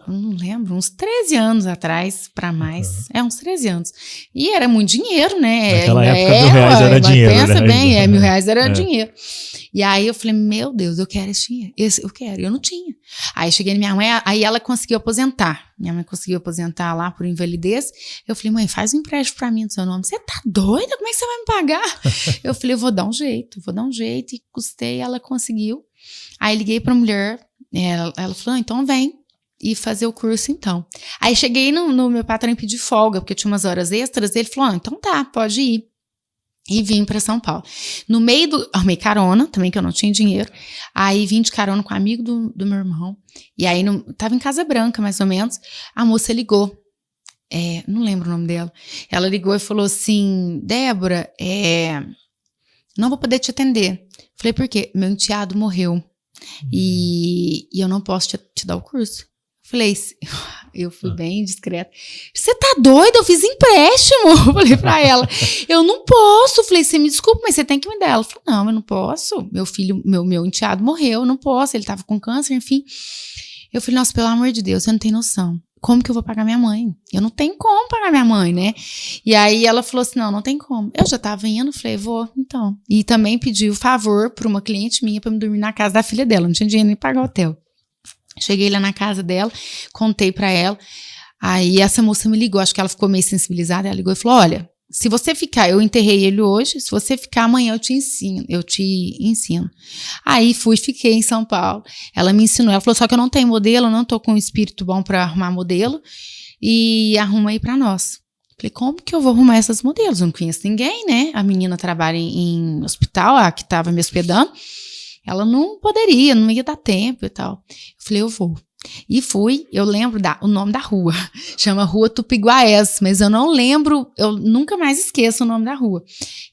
Eu não lembro, uns 13 anos atrás, pra mais. Uns 13 anos. E era muito dinheiro, né? Naquela época, R$1.000 era dinheiro. Pensa né? bem, R$1.000 era dinheiro. E aí eu falei, meu Deus, eu quero esse dinheiro. Eu quero, eu não tinha. Aí cheguei na minha mãe, aí ela conseguiu aposentar. Minha mãe conseguiu aposentar lá por invalidez. Eu falei, mãe, faz um empréstimo pra mim do seu nome. Você tá doida? Como é que você vai me pagar? Eu falei, eu vou dar um jeito. E custei, ela conseguiu. Aí liguei pra mulher, ela falou, então vem. E fazer o curso, então. Aí cheguei no meu patrão e pedi folga, porque eu tinha umas horas extras. Ele falou, então tá, pode ir. E vim pra São Paulo. No meio arrumei carona, também que eu não tinha dinheiro. Aí vim de carona com um amigo do meu irmão. E aí, tava em Casa Branca, mais ou menos. A moça ligou. Não lembro o nome dela. Ela ligou e falou assim, Débora, não vou poder te atender. Falei, por quê? Meu enteado morreu. E eu não posso te dar o curso. Falei, eu fui bem discreta. Você tá doida? Eu fiz empréstimo. Falei pra ela, eu não posso. Falei, você me desculpa, mas você tem que me dar. Ela falou, não, eu não posso. Meu filho, meu enteado morreu, eu não posso. Ele tava com câncer, enfim. Eu falei, nossa, pelo amor de Deus, você não tem noção. Como que eu vou pagar minha mãe? Eu não tenho como pagar minha mãe, né? E aí ela falou assim, não tem como. Eu já tava indo, falei, vou, então. E também pedi o favor pra uma cliente minha pra me dormir na casa da filha dela. Não tinha dinheiro nem pra pagar o hotel. Cheguei lá na casa dela, contei pra ela. Aí essa moça me ligou, acho que ela ficou meio sensibilizada. Ela ligou e falou, olha, se você ficar, eu enterrei ele hoje, se você ficar amanhã eu te ensino. Aí fiquei em São Paulo. Ela me ensinou, ela falou, só que eu não tenho modelo, eu não tô com um espírito bom pra arrumar modelo. E arruma aí pra nós. Falei, como que eu vou arrumar essas modelos? Eu não conheço ninguém, né? A menina trabalha em hospital, a que tava me hospedando. Ela não poderia, não ia dar tempo e tal. Eu falei, eu vou. E fui, eu lembro o nome da rua. Chama Rua Tupiguaés, mas eu não lembro, eu nunca mais esqueço o nome da rua.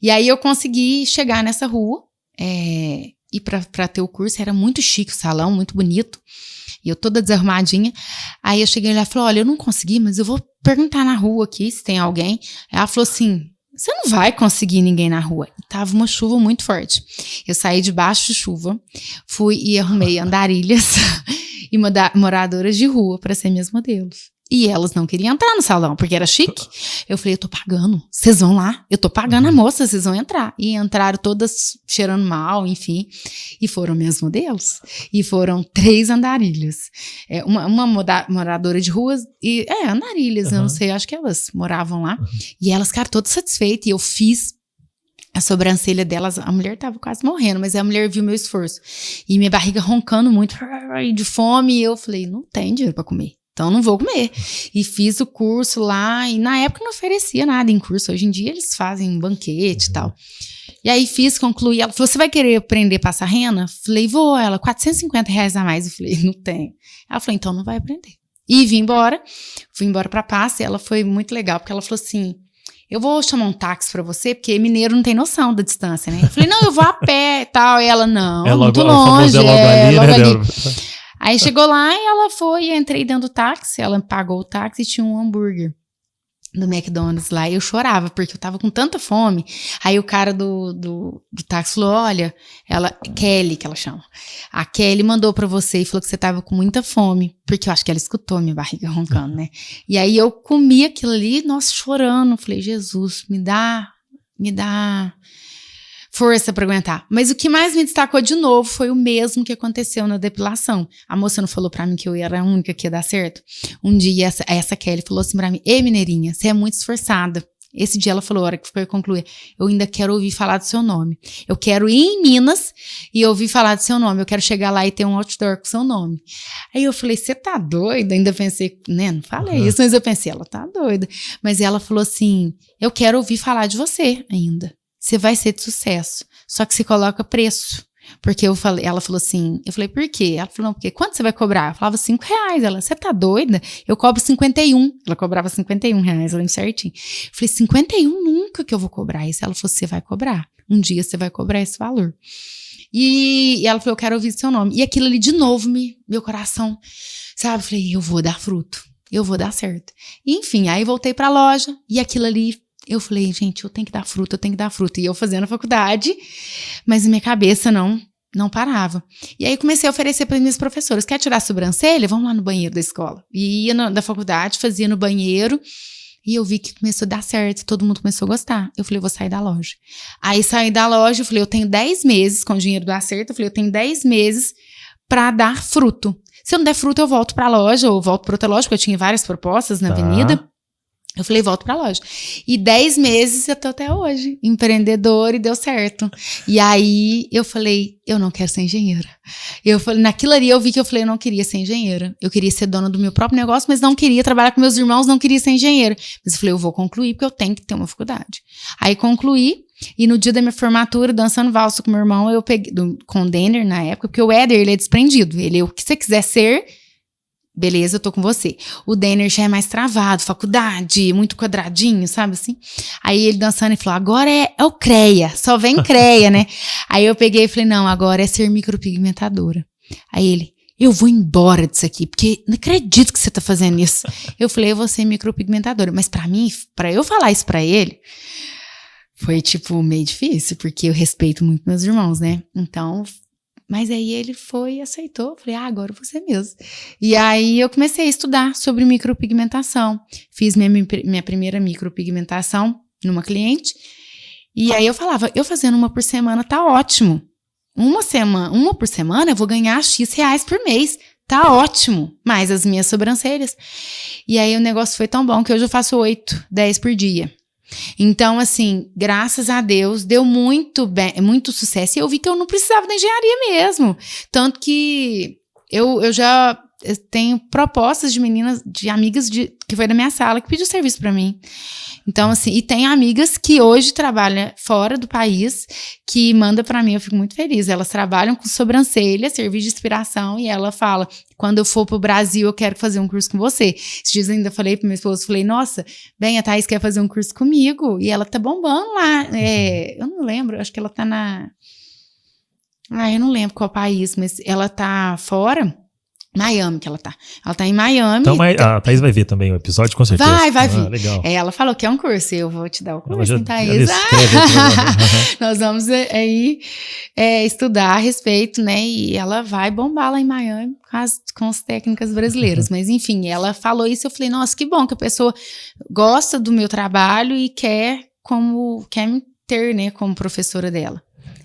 E aí eu consegui chegar nessa rua, ir pra ter o curso, era muito chique o salão, muito bonito. E eu toda desarrumadinha. Aí eu cheguei lá e falei, olha, eu não consegui, mas eu vou perguntar na rua aqui se tem alguém. Aí ela falou assim, você não vai conseguir ninguém na rua. E tava uma chuva muito forte. Eu saí debaixo de chuva, fui e arrumei andarilhas e moradoras de rua para ser minhas modelos. E elas não queriam entrar no salão, porque era chique. Eu falei, eu tô pagando, vocês vão lá. Eu tô pagando a moça, vocês vão entrar. E entraram todas cheirando mal, enfim. E foram minhas modelos. E foram 3 andarilhas. Uma moradora de ruas e... andarilhas, eu não sei, acho que elas moravam lá. E elas ficaram todas satisfeitas. E eu fiz a sobrancelha delas. A mulher tava quase morrendo, mas a mulher viu meu esforço. E minha barriga roncando muito, de fome. E eu falei, não tem dinheiro pra comer. Então, não vou comer. E fiz o curso lá, e na época não oferecia nada em curso. Hoje em dia, eles fazem banquete e tal. E aí, concluí. Ela falou, você vai querer aprender a passar rena? Falei, vou. Ela, R$450 a mais. Eu falei, não tem. Ela falou, então não vai aprender. E vim embora. Fui embora pra Passa, e ela foi muito legal, porque ela falou assim, eu vou chamar um táxi pra você, porque mineiro não tem noção da distância, né? Eu falei, não, eu vou a pé e tal. E ela, não, muito longe. Logo ali. Aí chegou lá e ela foi, eu entrei dentro do táxi, ela pagou o táxi e tinha um hambúrguer do McDonald's lá. E eu chorava, porque eu tava com tanta fome. Aí o cara do táxi falou, olha, Kelly, que ela chama. A Kelly mandou pra você e falou que você tava com muita fome. Porque eu acho que ela escutou minha barriga roncando, né? E aí eu comi aquilo ali, nossa, chorando. Falei, Jesus, me dá força pra aguentar. Mas o que mais me destacou de novo foi o mesmo que aconteceu na depilação. A moça não falou pra mim que eu era a única que ia dar certo? Um dia essa Kelly falou assim pra mim, ei mineirinha, você é muito esforçada. Esse dia ela falou, a hora que foi concluir, eu ainda quero ouvir falar do seu nome. Eu quero ir em Minas e ouvir falar do seu nome. Eu quero chegar lá e ter um outdoor com seu nome. Aí eu falei, você tá doida? Ainda pensei, né, não falei isso, mas eu pensei, ela tá doida. Mas ela falou assim, eu quero ouvir falar de você ainda. Você vai ser de sucesso. Só que você coloca preço. Porque ela falou assim, eu falei, por quê? Ela falou, não, porque quanto você vai cobrar? Eu falava R$5. Ela, você tá doida? Eu cobro 51. Ela cobrava R$51, eu lembro certinho. Eu falei, 51 nunca que eu vou cobrar isso. Ela falou, você vai cobrar. Um dia você vai cobrar esse valor. E ela falou, eu quero ouvir seu nome. E aquilo ali, de novo, meu coração, sabe? Eu falei, eu vou dar fruto. Eu vou dar certo. E, enfim, aí voltei pra loja e aquilo ali, eu falei, gente, eu tenho que dar fruto. E eu fazendo a faculdade, mas minha cabeça não parava. E aí comecei a oferecer para as minhas professoras, quer tirar a sobrancelha? Vamos lá no banheiro da escola. E ia da faculdade, fazia no banheiro, e eu vi que começou a dar certo, todo mundo começou a gostar. Eu falei, eu vou sair da loja. Aí saí da loja, eu falei, eu tenho 10 meses, com o dinheiro do acerto, eu falei, eu tenho 10 meses para dar fruto. Se eu não der fruto, eu volto para a loja, ou volto para outra loja, porque eu tinha várias propostas na avenida. Eu falei, volto pra loja. E 10 meses eu tô até hoje, empreendedora, e deu certo. E aí eu falei, eu não quero ser engenheira. Eu falei, naquilo ali eu vi que eu falei, eu não queria ser engenheira. Eu queria ser dona do meu próprio negócio, mas não queria trabalhar com meus irmãos, não queria ser engenheira. Mas eu falei, eu vou concluir, porque eu tenho que ter uma faculdade. Aí concluí, e no dia da minha formatura, dançando valsa com meu irmão, eu peguei, com o Denner na época, porque o Éder, ele é desprendido. Ele, o que você quiser ser, beleza, eu tô com você. O Denner já é mais travado, faculdade, muito quadradinho, sabe assim? Aí ele dançando e falou, agora é o CREA, só vem CREA, né? Aí eu peguei e falei, não, agora é ser micropigmentadora. Aí ele, eu vou embora disso aqui, porque não acredito que você tá fazendo isso. Eu falei, eu vou ser micropigmentadora. Mas pra mim, pra eu falar isso pra ele, foi tipo meio difícil, porque eu respeito muito meus irmãos, né? Então... Mas aí ele foi e aceitou. Falei, agora eu vou ser mesmo. E aí eu comecei a estudar sobre micropigmentação. Fiz minha primeira micropigmentação numa cliente. E aí eu falava, eu fazendo uma por semana tá ótimo. Uma por semana eu vou ganhar X reais por mês. Tá ótimo. Mais as minhas sobrancelhas. E aí o negócio foi tão bom que hoje eu faço 8, 10 por dia. Então, assim, graças a Deus, deu muito sucesso. E eu vi que eu não precisava da engenharia mesmo. Tanto que eu já tenho propostas de meninas, de amigas que foi da minha sala, que pediu serviço pra mim. Então, assim, e tem amigas que hoje trabalham fora do país, que mandam pra mim, eu fico muito feliz. Elas trabalham com sobrancelha, serviço de inspiração, e ela fala, quando eu for pro Brasil, eu quero fazer um curso com você. Esses dias eu ainda falei pro meu esposo, falei, nossa, bem, a Thaís quer fazer um curso comigo, e ela tá bombando lá. Eu não lembro, acho que ela tá Eu não lembro qual país, mas ela tá fora. Miami que ela tá. Ela tá em Miami. Então, a Thaís vai ver também o episódio, com certeza. Vai vir. Legal. Ela falou que é um curso, eu vou te dar o curso, hein, Thaís? Escreve Nós vamos aí estudar a respeito, né? E ela vai bombar lá em Miami com as técnicas brasileiras. Mas, enfim, ela falou isso, eu falei, nossa, que bom que a pessoa gosta do meu trabalho e quer me ter, né, como professora dela.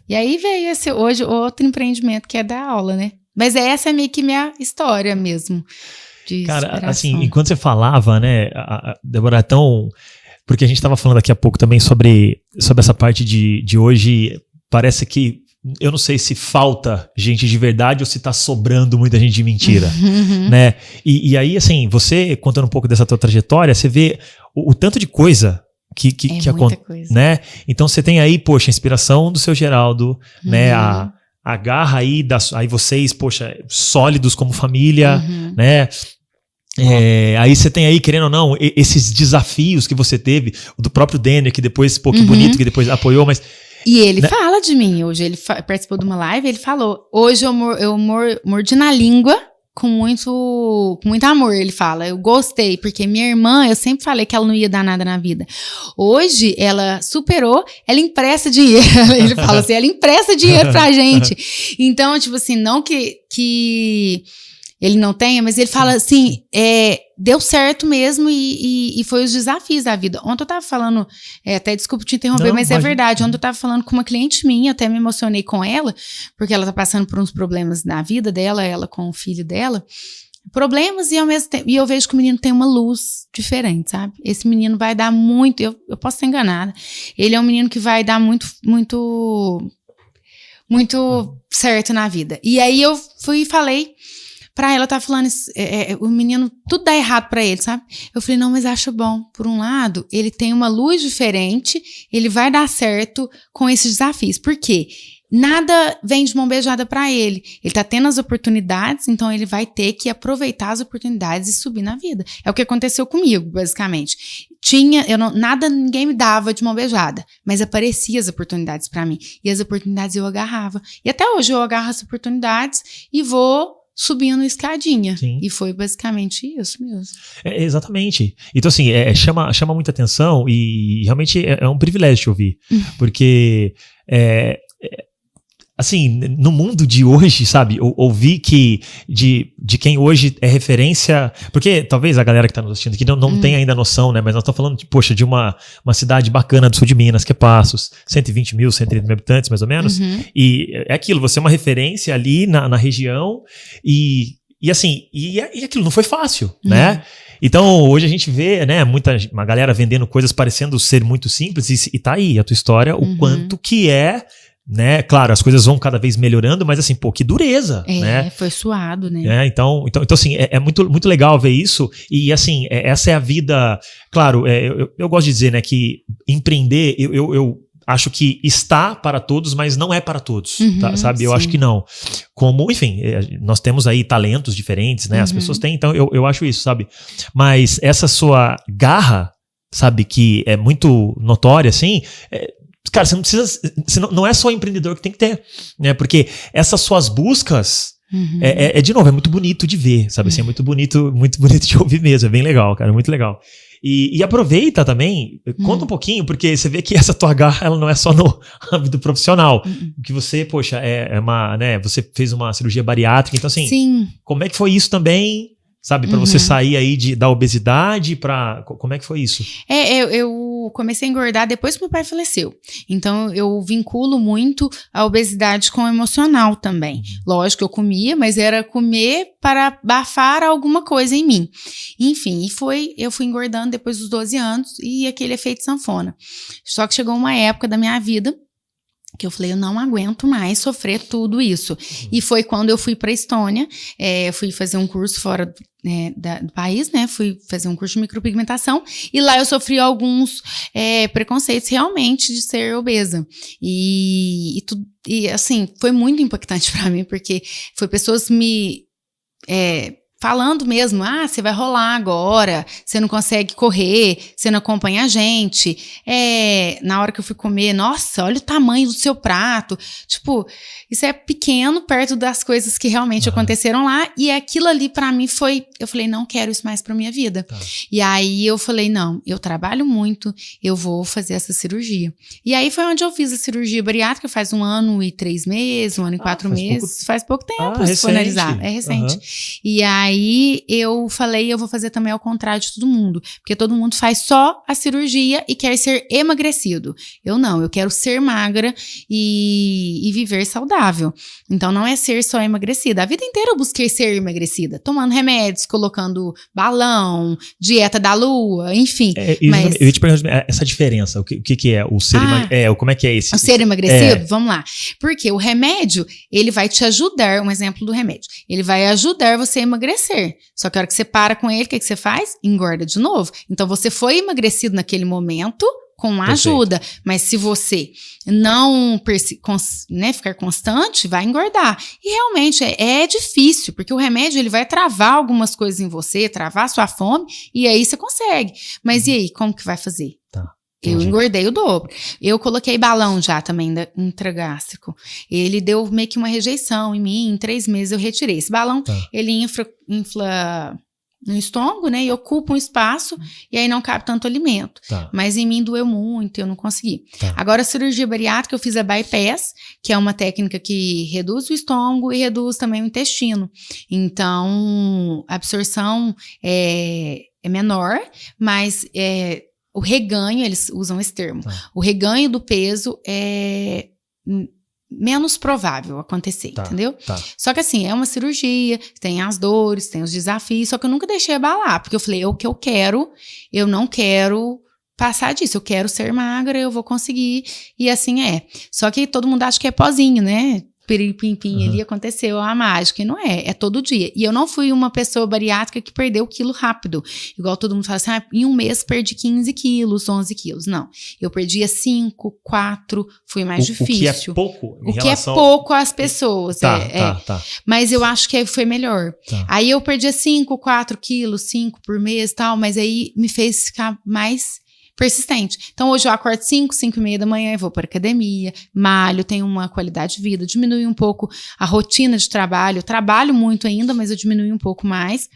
E aí veio hoje outro empreendimento que é dar aula, né? Mas essa é meio que minha história mesmo. Cara, assim, enquanto você falava, né, Débora, porque a gente estava falando daqui a pouco também sobre essa parte de hoje, parece que, eu não sei se falta gente de verdade ou se tá sobrando muita gente de mentira, né? E aí, assim, você contando um pouco dessa tua trajetória, você vê o tanto de coisa que acontece, né? Então você tem aí, poxa, a inspiração do seu Geraldo, né? A garra aí, aí vocês, poxa, sólidos como família, né? Aí você tem aí, querendo ou não, esses desafios que você teve, o do próprio Denner, que depois, pô, que bonito, que depois apoiou, mas... E ele fala de mim hoje, ele participou de uma live, ele falou, hoje eu mordi na língua com muito amor, ele fala, eu gostei, porque minha irmã, eu sempre falei que ela não ia dar nada na vida. Hoje, ela superou, ela empresta dinheiro, ele fala assim, ela empresta dinheiro pra gente. Então, tipo assim, não que ele não tenha, mas ele fala assim, deu certo mesmo e foi os desafios da vida. Ontem eu tava falando, até desculpa te interromper, mas é verdade, ontem eu tava falando com uma cliente minha, até me emocionei com ela, porque ela tá passando por uns problemas na vida dela, ela com o filho dela, problemas e ao mesmo tempo, e eu vejo que o menino tem uma luz diferente, sabe? Esse menino vai dar muito, eu posso estar enganada, ele é um menino que vai dar muito certo na vida. E aí eu fui e falei pra ela, tá falando, o menino, tudo dá errado pra ele, sabe? Eu falei, não, mas acho bom. Por um lado, ele tem uma luz diferente, ele vai dar certo com esses desafios. Por quê? Nada vem de mão beijada pra ele. Ele tá tendo as oportunidades, então ele vai ter que aproveitar as oportunidades e subir na vida. É o que aconteceu comigo, basicamente. Ninguém me dava de mão beijada, mas apareciam as oportunidades pra mim. E as oportunidades eu agarrava. E até hoje eu agarro as oportunidades e vou subindo escadinha. Sim. E foi basicamente isso mesmo. Exatamente. Então, assim, chama muita atenção e realmente é um privilégio te ouvir. Porque, assim, no mundo de hoje, sabe, ouvir que de quem hoje é referência, porque talvez a galera que tá nos assistindo aqui não tem ainda noção, né, mas nós estamos falando, poxa, de uma cidade bacana do sul de Minas, que é Passos, 120 mil, 130 mil habitantes, mais ou menos, e é aquilo, você é uma referência ali na região, e assim, e aquilo não foi fácil, né? Então, hoje a gente vê, né, uma galera vendendo coisas parecendo ser muito simples, e tá aí a tua história, o quanto que né? Claro, as coisas vão cada vez melhorando, mas assim, pô, que dureza, né? Foi suado, né? Então assim, é muito, muito legal ver isso e assim, essa é a vida, claro, eu gosto de dizer, né, que empreender, eu acho que está para todos, mas não é para todos, tá, sabe? Eu acho que não. Como, enfim, nós temos aí talentos diferentes, né? As pessoas têm, então eu acho isso, sabe? Mas essa sua garra, sabe, que é muito notória, assim, cara, você não precisa. Não é só o empreendedor que tem que ter, né? Porque essas suas buscas de novo, é muito bonito de ver, sabe? Assim, é muito bonito de ouvir mesmo. É bem legal, cara, muito legal. E aproveita também, conta um pouquinho, porque você vê que essa tua garra, ela não é só no âmbito profissional. Que você, poxa, né? Você fez uma cirurgia bariátrica, então assim, sim. Como é que foi isso também? Sabe, pra você sair aí da obesidade como é que foi isso? Eu comecei a engordar depois que meu pai faleceu. Então, eu vinculo muito a obesidade com o emocional também. Lógico, eu comia, mas era comer para abafar alguma coisa em mim. Enfim, eu fui engordando depois dos 12 anos e aquele efeito sanfona. Só que chegou uma época da minha vida que eu falei, eu não aguento mais sofrer tudo isso. E foi quando eu fui para a Estônia, eu fui fazer um curso fora do país, né? Fui fazer um curso de micropigmentação e lá eu sofri alguns preconceitos realmente de ser obesa. E assim, foi muito impactante para mim, porque foi pessoas me falando mesmo, você vai rolar agora, você não consegue correr, você não acompanha a gente. Na hora que eu fui comer, nossa, olha o tamanho do seu prato. Tipo, isso é pequeno perto das coisas que realmente aconteceram lá. E aquilo ali pra mim eu falei, não quero isso mais pra minha vida. Tá. E aí eu falei, não, eu trabalho muito, eu vou fazer essa cirurgia. E aí foi onde eu fiz a cirurgia bariátrica, faz 1 ano e 3 meses, 1 ano e 4 meses. Faz pouco tempo, se for analisar. É recente. E aí eu falei, eu vou fazer também ao contrário de todo mundo. Porque todo mundo faz só a cirurgia e quer ser emagrecido. Eu não, eu quero ser magra e viver saudável. Então não é ser só emagrecida. A vida inteira eu busquei ser emagrecida. Tomando remédios, colocando balão, dieta da lua, enfim. Mas eu ia te perguntar essa diferença. O que é o ser emagrecido? Como é que é esse? O ser emagrecido? Vamos lá. Porque o remédio, ele vai te ajudar, um exemplo do remédio. Ele vai ajudar você a emagrecer. Só que a hora que você para com ele, o que você faz? Engorda de novo. Então você foi emagrecido naquele momento com ajuda. Mas se você não ficar constante, vai engordar. E realmente é difícil, porque o remédio ele vai travar algumas coisas em você, travar sua fome, e aí você consegue. Mas e aí, como que vai fazer? Tá. Eu engordei o dobro. Eu coloquei balão já também intragástrico. Ele deu meio que uma rejeição em mim. Em 3 meses eu retirei. Esse balão, ele infla no estômago, né? E ocupa um espaço e aí não cabe tanto alimento. Mas em mim doeu muito, eu não consegui. Agora a cirurgia bariátrica eu fiz a bypass, que é uma técnica que reduz o estômago e reduz também o intestino. Então, a absorção é menor, mas o reganho, eles usam esse termo, o reganho do peso é menos provável acontecer, entendeu? Só que assim, é uma cirurgia, tem as dores, tem os desafios, só que eu nunca deixei abalar, porque eu falei, o que eu quero, eu não quero passar disso, eu quero ser magra, eu vou conseguir, e assim é. Só que todo mundo acha que é pozinho, né? Piripimpim ali, aconteceu a mágica, e não é todo dia. E eu não fui uma pessoa bariátrica que perdeu quilo rápido, igual todo mundo fala assim, em 1 mês perdi 15 quilos, 11 quilos, não. Eu perdia 5, 4, foi mais difícil. O que é pouco em relação... que é pouco às pessoas, Mas eu acho que foi melhor. Aí eu perdia 5, 4 quilos, 5 por mês e tal, mas aí me fez ficar mais persistente. Então, hoje eu acordo 5h30 da manhã, eu vou para academia, malho, tenho uma qualidade de vida, diminui um pouco a rotina de trabalho. Eu trabalho muito ainda, mas eu diminui um pouco mais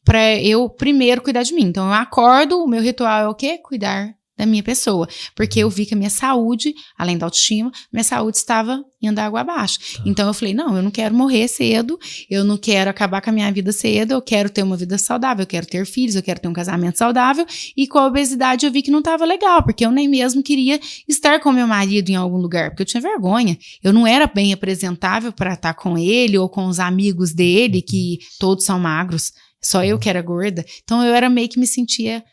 para eu primeiro cuidar de mim. Então, eu acordo, o meu ritual é o quê? Cuidar da minha pessoa. Porque eu vi que a minha saúde, além da autoestima, minha saúde estava indo água abaixo. Então, eu falei, não, eu não quero morrer cedo, eu não quero acabar com a minha vida cedo, eu quero ter uma vida saudável, eu quero ter filhos, eu quero ter um casamento saudável. E com a obesidade eu vi que não estava legal, porque eu nem mesmo queria estar com meu marido em algum lugar, porque eu tinha vergonha. Eu não era bem apresentável para estar com ele ou com os amigos dele, que todos são magros, só eu que era gorda. Então, eu era meio que me sentia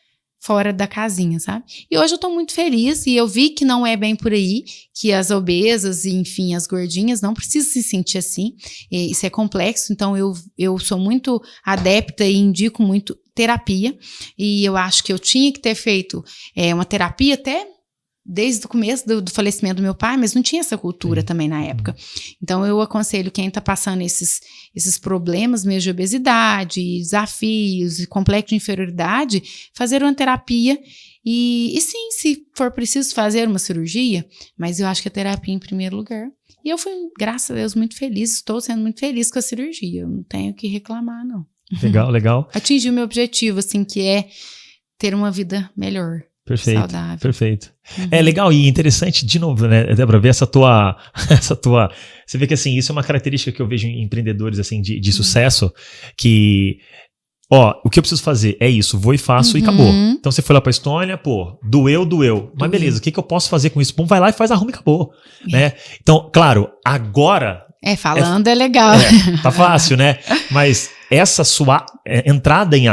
fora da casinha, sabe? E hoje eu tô muito feliz e eu vi que não é bem por aí, que as obesas e, enfim, as gordinhas não precisam se sentir assim. Isso é complexo, então eu sou muito adepta e indico muito terapia. E eu acho que eu tinha que ter feito uma terapia até desde o começo do falecimento do meu pai, mas não tinha essa cultura também na época. Então, eu aconselho quem está passando esses problemas mesmo de obesidade, desafios e complexo de inferioridade, fazer uma terapia e sim, se for preciso fazer uma cirurgia, mas eu acho que a terapia em primeiro lugar. E eu fui, graças a Deus, muito feliz, estou sendo muito feliz com a cirurgia, eu não tenho o que reclamar, não. Legal. Atingi o meu objetivo, assim, que é ter uma vida melhor. Perfeito, saudável. Perfeito. É legal e interessante, de novo, né, Débora, ver essa tua, você vê que assim, isso é uma característica que eu vejo em empreendedores assim, de sucesso, que, o que eu preciso fazer é isso, vou e faço e acabou. Então você foi lá pra Estônia, doeu, mas beleza, o que eu posso fazer com isso? Vai lá e faz, arruma e acabou, né? Então, claro, agora... falando é legal. Tá fácil, né? Mas essa sua entrada em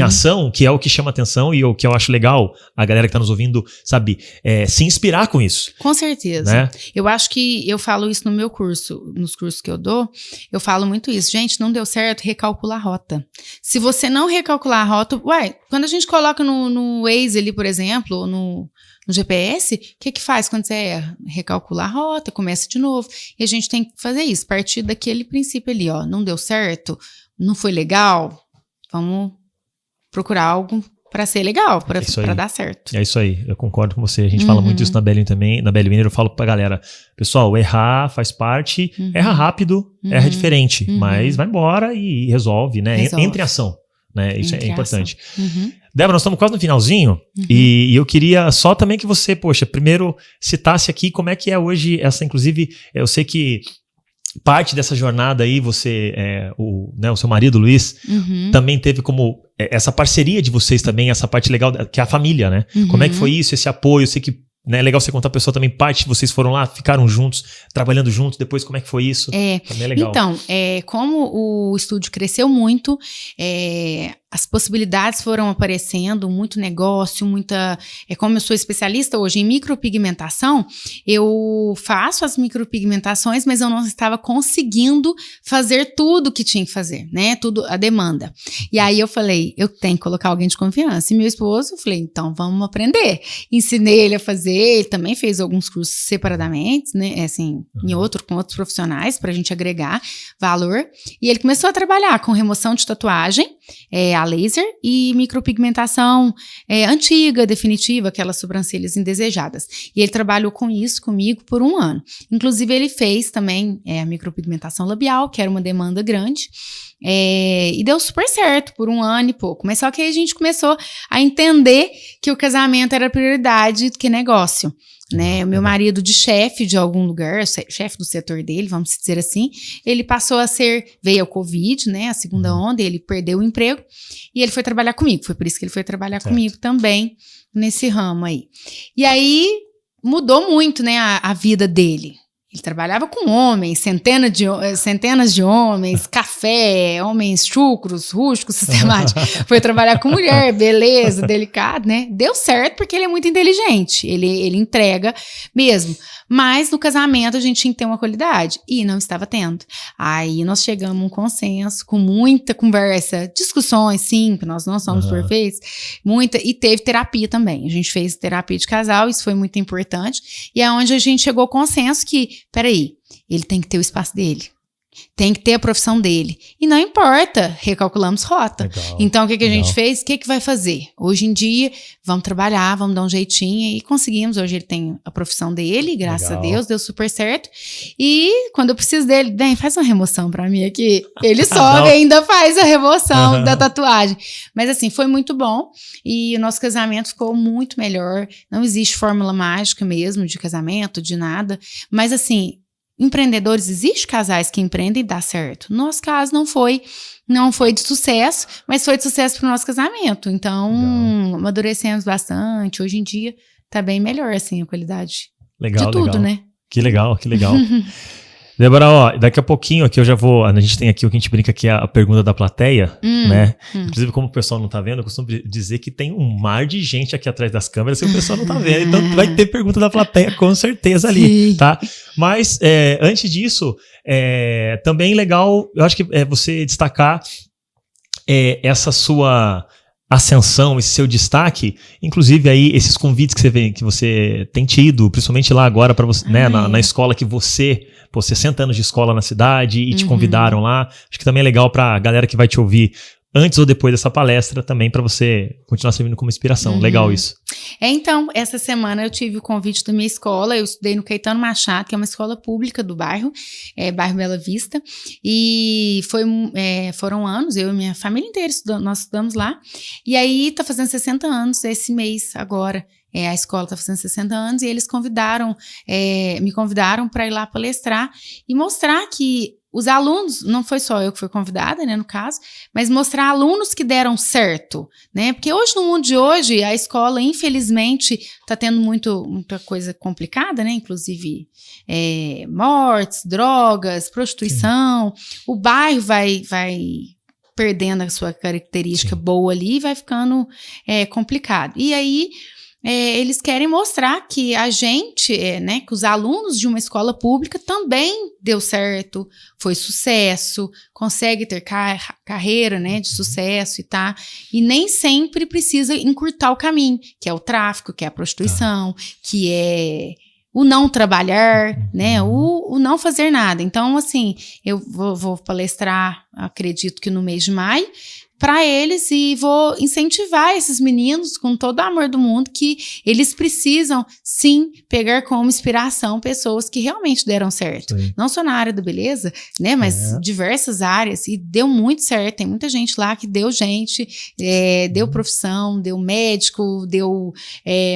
ação, que é o que chama atenção e o que eu acho legal, a galera que tá nos ouvindo, sabe, se inspirar com isso. Com certeza. Né? Eu acho que eu falo isso no meu curso, nos cursos que eu dou, eu falo muito isso. Gente, não deu certo, recalcula a rota. Se você não recalcular a rota, quando a gente coloca no Waze ali, por exemplo, ou no GPS, o que faz quando você erra? Recalcula a rota, começa de novo. E a gente tem que fazer isso, partir daquele princípio ali, não deu certo, não foi legal, vamos procurar algo para ser legal, para dar certo. É isso aí, eu concordo com você. A gente fala muito isso na Belly também. Na Belly Winner eu falo pra galera, pessoal, errar faz parte, erra rápido, erra diferente, mas vai embora e resolve, né? Entre em ação, né? Isso é importante. Débora, nós estamos quase no finalzinho e eu queria só também que você, primeiro citasse aqui como é que é hoje essa, inclusive, eu sei que parte dessa jornada aí, você, o seu marido, Luiz, também teve como essa parceria de vocês também, essa parte legal, que é a família, né? Como é que foi isso, esse apoio? Eu sei que é legal você contar a pessoa também, parte de vocês foram lá, ficaram juntos, trabalhando juntos, depois como é que foi isso? Também é legal. Então, como o estúdio cresceu muito, as possibilidades foram aparecendo, muito negócio, como eu sou especialista hoje em micropigmentação, eu faço as micropigmentações, mas eu não estava conseguindo fazer tudo que tinha que fazer, né? Tudo, a demanda. E aí eu falei, eu tenho que colocar alguém de confiança. E meu esposo, eu falei, então vamos aprender. Ensinei ele a fazer, ele também fez alguns cursos separadamente, né? Assim, com outros profissionais, pra gente agregar valor. E ele começou a trabalhar com remoção de tatuagem, a laser e micropigmentação antiga, definitiva, aquelas sobrancelhas indesejadas. E ele trabalhou com isso comigo por 1 ano. Inclusive, ele fez também a micropigmentação labial, que era uma demanda grande. E deu super certo por 1 ano e pouco. Mas só que aí a gente começou a entender que o casamento era prioridade do que negócio. Né, o meu marido de chefe de algum lugar, chefe do setor dele, vamos dizer assim, ele passou a veio ao Covid, né, a segunda onda, ele perdeu o emprego e ele foi trabalhar comigo, foi por isso que ele foi trabalhar comigo também nesse ramo aí. E aí mudou muito, né, a vida dele. Ele trabalhava com homens, centenas de homens, café, homens chucros, rústicos, sistemáticos. Foi trabalhar com mulher, beleza, delicado, né? Deu certo porque ele é muito inteligente, ele entrega mesmo. Mas no casamento a gente tinha que ter uma qualidade e não estava tendo. Aí nós chegamos a um consenso com muita conversa, discussões, sim, porque nós não somos perfeitos, e teve terapia também. A gente fez terapia de casal, isso foi muito importante. E é onde a gente chegou ao consenso que, peraí, ele tem que ter o espaço dele. Tem que ter a profissão dele. E não importa, recalculamos rota. Legal, então, o que a gente fez? O que vai fazer? Hoje em dia, vamos trabalhar, vamos dar um jeitinho. E conseguimos. Hoje ele tem a profissão dele, graças a Deus, deu super certo. E quando eu preciso dele, bem, faz uma remoção pra mim aqui. Ele sobe e ainda faz a remoção da tatuagem. Mas assim, foi muito bom. E o nosso casamento ficou muito melhor. Não existe fórmula mágica mesmo de casamento, de nada. Mas assim, empreendedores, existem casais que empreendem e dá certo. No nosso caso não foi de sucesso, mas foi de sucesso pro nosso casamento. Então, amadurecemos bastante. Hoje em dia tá bem melhor, assim, a qualidade de tudo, né? Que legal. Débora, ó, daqui a pouquinho aqui eu já vou... A gente tem aqui o que a gente brinca que é a pergunta da plateia, né? Inclusive, como o pessoal não tá vendo, eu costumo dizer que tem um mar de gente aqui atrás das câmeras e o pessoal não tá vendo. Então vai ter pergunta da plateia com certeza ali, tá? Mas antes disso, também legal, eu acho que você destacar essa sua ascensão, esse seu destaque, inclusive aí esses convites que você tem tido, principalmente lá agora para você, né, na escola que você 60 anos de escola na cidade e te convidaram lá. Acho que também é legal pra galera que vai te ouvir antes ou depois dessa palestra também para você continuar servindo como inspiração. Legal isso. Então, essa semana eu tive o convite da minha escola, eu estudei no Caetano Machado, que é uma escola pública do bairro, bairro Bela Vista, e foram anos, eu e minha família inteira nós estudamos lá, e aí tá fazendo 60 anos esse mês agora. A escola está fazendo 60 anos e eles me convidaram para ir lá palestrar e mostrar que os alunos, não foi só eu que fui convidada, né, no caso, mas mostrar alunos que deram certo, né, porque hoje, no mundo de hoje, a escola, infelizmente, está tendo muita coisa complicada, né, inclusive mortes, drogas, prostituição, o bairro vai perdendo a sua característica boa ali e vai ficando complicado. E aí, eles querem mostrar que a gente, que os alunos de uma escola pública também deu certo, foi sucesso, consegue ter carreira, né, de sucesso e nem sempre precisa encurtar o caminho, que é o tráfico, que é a prostituição, que é o não trabalhar, né? O não fazer nada. Então, assim, eu vou palestrar, acredito que no mês de maio, para eles e vou incentivar esses meninos com todo o amor do mundo que eles precisam, sim, pegar como inspiração pessoas que realmente deram certo. Sim. Não só na área da beleza, né, mas diversas áreas e deu muito certo. Tem muita gente lá que deu deu profissão, deu médico, deu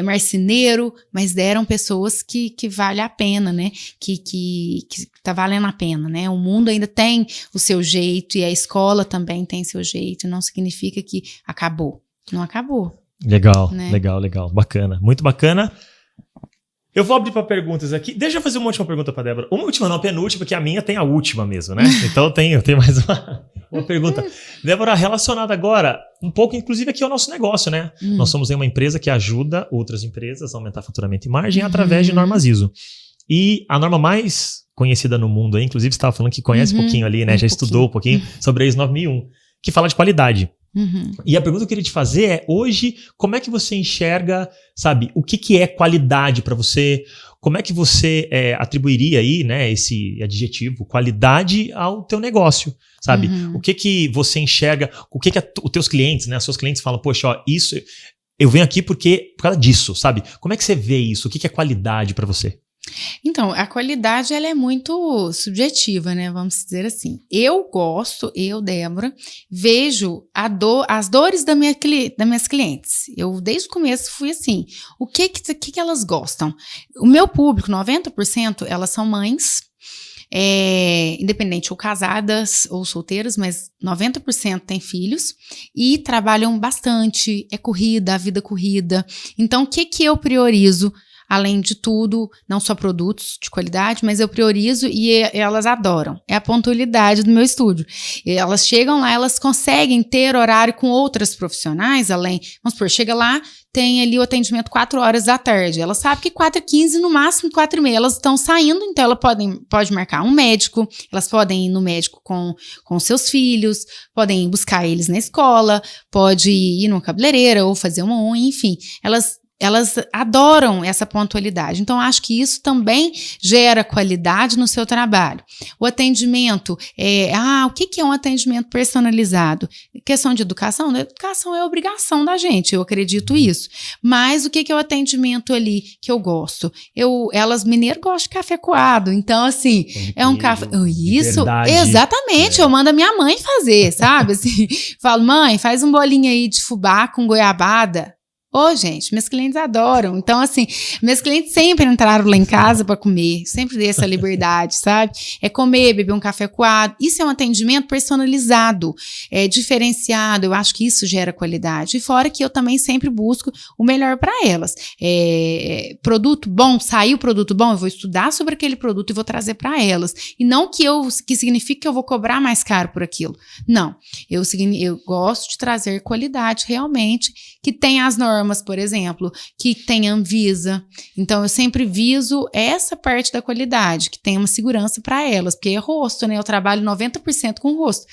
marceneiro, mas deram pessoas que vale a pena, né, que tá valendo a pena, né. O mundo ainda tem o seu jeito e a escola também tem seu jeito. Não significa que acabou. Não acabou. Legal, né? legal. Bacana. Muito bacana. Eu vou abrir para perguntas aqui. Deixa eu fazer uma última pergunta para Débora. Uma última, não, penúltima, porque a minha tem a última mesmo, né? Então eu tenho mais uma pergunta. Débora, relacionada agora um pouco, inclusive, aqui ao nosso negócio, né? Nós somos uma empresa que ajuda outras empresas a aumentar faturamento e margem através de normas ISO. E a norma mais conhecida no mundo aí, inclusive você estava falando que conhece um pouquinho ali, né? Já estudou um pouquinho sobre a ISO 9001. Que fala de qualidade. E a pergunta que eu queria te fazer é, hoje, como é que você enxerga, sabe, o que é qualidade para você? Como é que você atribuiria aí, né, esse adjetivo, qualidade, ao teu negócio, sabe? O que você enxerga, o que os teus clientes, né, os seus clientes falam, poxa, ó, isso, eu venho aqui por causa disso, sabe? Como é que você vê isso? O que é qualidade para você? Então, a qualidade, ela é muito subjetiva, né? Vamos dizer assim. Eu, Débora, vejo as dores das minhas clientes. Eu, desde o começo, fui assim. O que elas gostam? O meu público, 90%, elas são mães, independente ou casadas ou solteiras, mas 90% têm filhos e trabalham bastante, corrida, a vida corrida. Então, o que eu priorizo? Além de tudo, não só produtos de qualidade, mas eu priorizo e elas adoram. É a pontualidade do meu estúdio. E elas chegam lá, elas conseguem ter horário com outras profissionais, além, vamos supor, chega lá, tem ali o atendimento 4 horas da tarde. Ela sabe que 4h15, no máximo 4h30, elas estão saindo, então ela pode marcar um médico, elas podem ir no médico com seus filhos, podem buscar eles na escola, pode ir numa cabeleireira ou fazer uma unha, enfim. Elas adoram essa pontualidade. Então, acho que isso também gera qualidade no seu trabalho. O atendimento, o que é um atendimento personalizado? Questão de educação? Educação é obrigação da gente, eu acredito isso. Mas o que é o atendimento ali que eu gosto? Elas, mineiros, gostam de café coado. Então, assim, é um café... Isso, exatamente. Eu mando a minha mãe fazer, sabe? Assim, falo, mãe, faz um bolinho aí de fubá com goiabada. Gente, meus clientes adoram. Então, assim, meus clientes sempre entraram lá em casa para comer. Sempre dei essa liberdade, sabe? Comer, beber um café coado. Isso é um atendimento personalizado, diferenciado. Eu acho que isso gera qualidade. E fora que eu também sempre busco o melhor para elas. Produto bom, saiu produto bom, eu vou estudar sobre aquele produto e vou trazer para elas. E não que signifique que eu vou cobrar mais caro por aquilo. Não. Eu gosto de trazer qualidade realmente, que tem as normas, por exemplo, que tem Anvisa. Então, eu sempre viso essa parte da qualidade, que tem uma segurança para elas, porque é rosto, né? Eu trabalho 90% com rosto.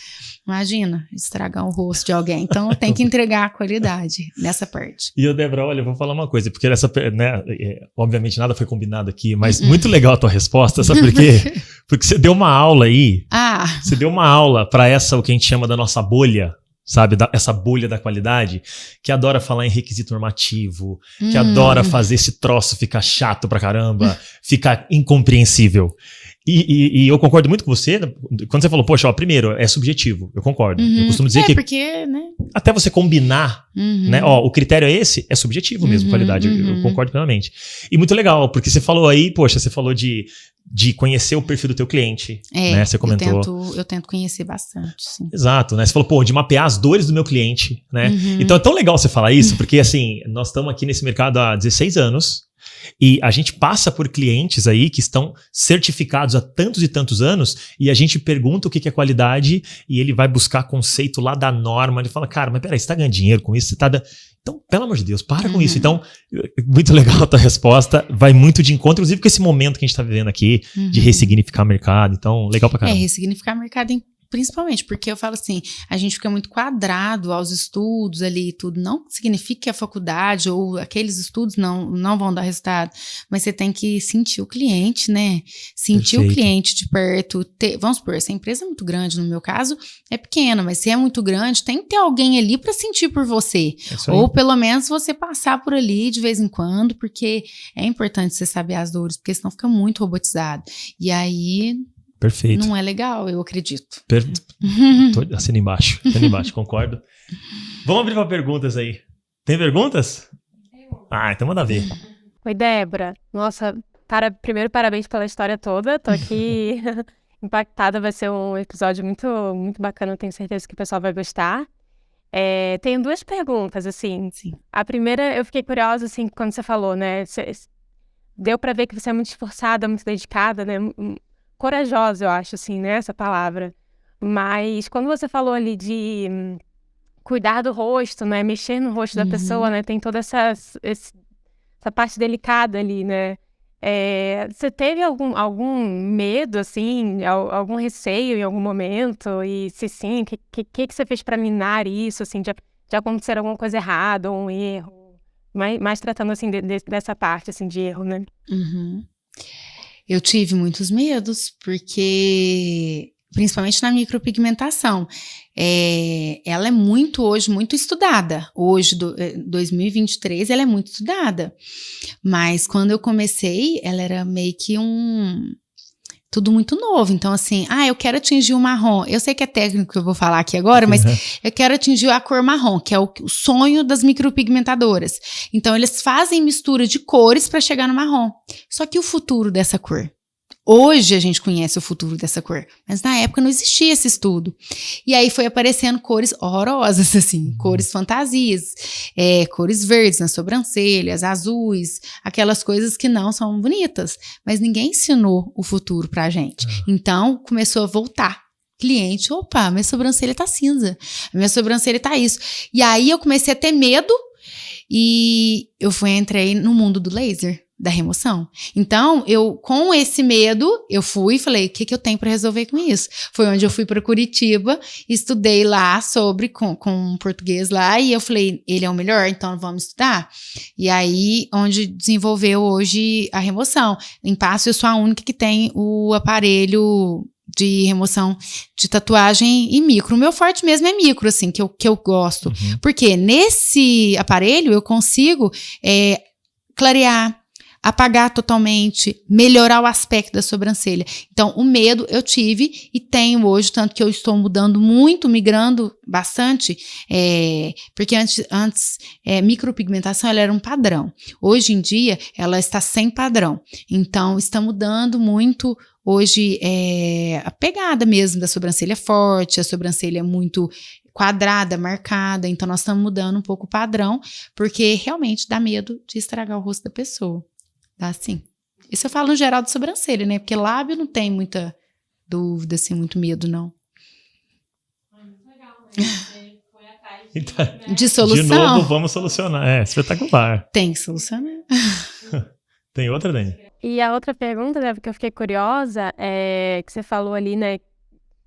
Imagina, estragar o rosto de alguém. Então, eu tenho que entregar a qualidade nessa parte. E, Débora, olha, eu vou falar uma coisa, porque né, obviamente nada foi combinado aqui, mas muito legal a tua resposta, sabe por quê? Porque você deu uma aula aí, você deu uma aula para o que a gente chama da nossa bolha, sabe, essa bolha da qualidade, que adora falar em requisito normativo, que adora fazer esse troço ficar chato pra caramba, ficar incompreensível. E eu concordo muito com você, quando você falou, poxa, primeiro, é subjetivo, eu concordo. Eu costumo dizer que porque, né? Até você combinar, né, o critério é esse, é subjetivo mesmo, qualidade, eu concordo plenamente. E muito legal, porque você falou aí, poxa, você falou de conhecer o perfil do teu cliente, né? Você comentou. Eu tento conhecer bastante, sim. Exato, né? Você falou, de mapear as dores do meu cliente, né? Então é tão legal você falar isso, porque assim, nós estamos aqui nesse mercado há 16 anos e a gente passa por clientes aí que estão certificados há tantos e tantos anos e a gente pergunta o que é qualidade e ele vai buscar conceito lá da norma, ele fala, cara, mas peraí, você tá ganhando dinheiro com isso? Você tá... Então, pelo amor de Deus, para com isso. Então, muito legal a tua resposta, vai muito de encontro, inclusive com esse momento que a gente tá vivendo aqui, de ressignificar o mercado. Então, legal pra caramba. Ressignificar o mercado Principalmente porque eu falo assim, a gente fica muito quadrado aos estudos ali e tudo. Não significa que a faculdade ou aqueles estudos não vão dar resultado, mas você tem que sentir o cliente, né? Sentir o cliente de perto. Vamos supor, essa empresa é muito grande, no meu caso, é pequena, mas se é muito grande, tem que ter alguém ali para sentir por você. Ou pelo menos você passar por ali de vez em quando, porque é importante você saber as dores, porque senão fica muito robotizado. E aí... Perfeito. Não é legal, eu acredito. Assina embaixo, concordo. Vamos abrir para perguntas aí. Tem perguntas? Então manda ver. Oi, Débora. Nossa, primeiro parabéns pela história toda. Tô aqui impactada, vai ser um episódio muito, muito bacana, tenho certeza que o pessoal vai gostar. Tenho 2 perguntas, assim. Sim. A primeira, eu fiquei curiosa, assim, quando você falou, né? Deu pra ver que você é muito esforçada, muito dedicada, né? Corajosa, eu acho, assim, né? Essa palavra. Mas quando você falou ali de cuidar do rosto, né? Mexer no rosto da pessoa, né? Tem toda essa parte delicada ali, né? Você teve algum medo, assim? Algum receio em algum momento? E se sim, o que você fez pra minar isso, assim? De acontecer alguma coisa errada ou um erro? Mais tratando, assim, dessa parte, assim, de erro, né? Uhum. Eu tive muitos medos, porque, principalmente na micropigmentação, ela é hoje muito estudada. Hoje, 2023, ela é muito estudada. Mas quando eu comecei, ela era meio que tudo muito novo. Então, assim, eu quero atingir o marrom. Eu sei que é técnico que eu vou falar aqui agora, mas eu quero atingir a cor marrom, que é o sonho das micropigmentadoras. Então, eles fazem mistura de cores para chegar no marrom. Só que o futuro dessa cor? Hoje a gente conhece o futuro dessa cor, mas na época não existia esse estudo. E aí foi aparecendo cores horrorosas, assim, cores fantasias, cores verdes nas sobrancelhas, azuis, aquelas coisas que não são bonitas, mas ninguém ensinou o futuro pra gente. Então começou a voltar. Cliente, opa, minha sobrancelha tá cinza, minha sobrancelha tá isso. E aí eu comecei a ter medo e entrei no mundo do laser, da remoção. Então, com esse medo, eu fui e falei, o que eu tenho para resolver com isso? Foi onde eu fui para Curitiba, estudei lá com português lá, e eu falei, ele é o melhor, então vamos estudar. E aí, onde desenvolveu hoje a remoção. Em Passo, eu sou a única que tem o aparelho de remoção de tatuagem e micro. O meu forte mesmo é micro, assim, que eu gosto. Porque nesse aparelho eu consigo clarear, apagar totalmente, melhorar o aspecto da sobrancelha. Então, o medo eu tive e tenho hoje, tanto que eu estou mudando muito, migrando bastante, porque antes micropigmentação ela era um padrão. Hoje em dia, ela está sem padrão. Então, está mudando muito. Hoje, a pegada mesmo da sobrancelha é forte, a sobrancelha é muito quadrada, marcada. Então, nós estamos mudando um pouco o padrão, porque realmente dá medo de estragar o rosto da pessoa. Dá sim. Isso eu falo no geral de sobrancelha, né? Porque lábio não tem muita dúvida, assim, muito medo, não. Muito legal, né? Você foi atrás de solução. De novo, vamos solucionar. Espetacular. Tem que solucionar. Tem outra, Dani? E a outra pergunta, né, porque eu fiquei curiosa, que você falou ali, né,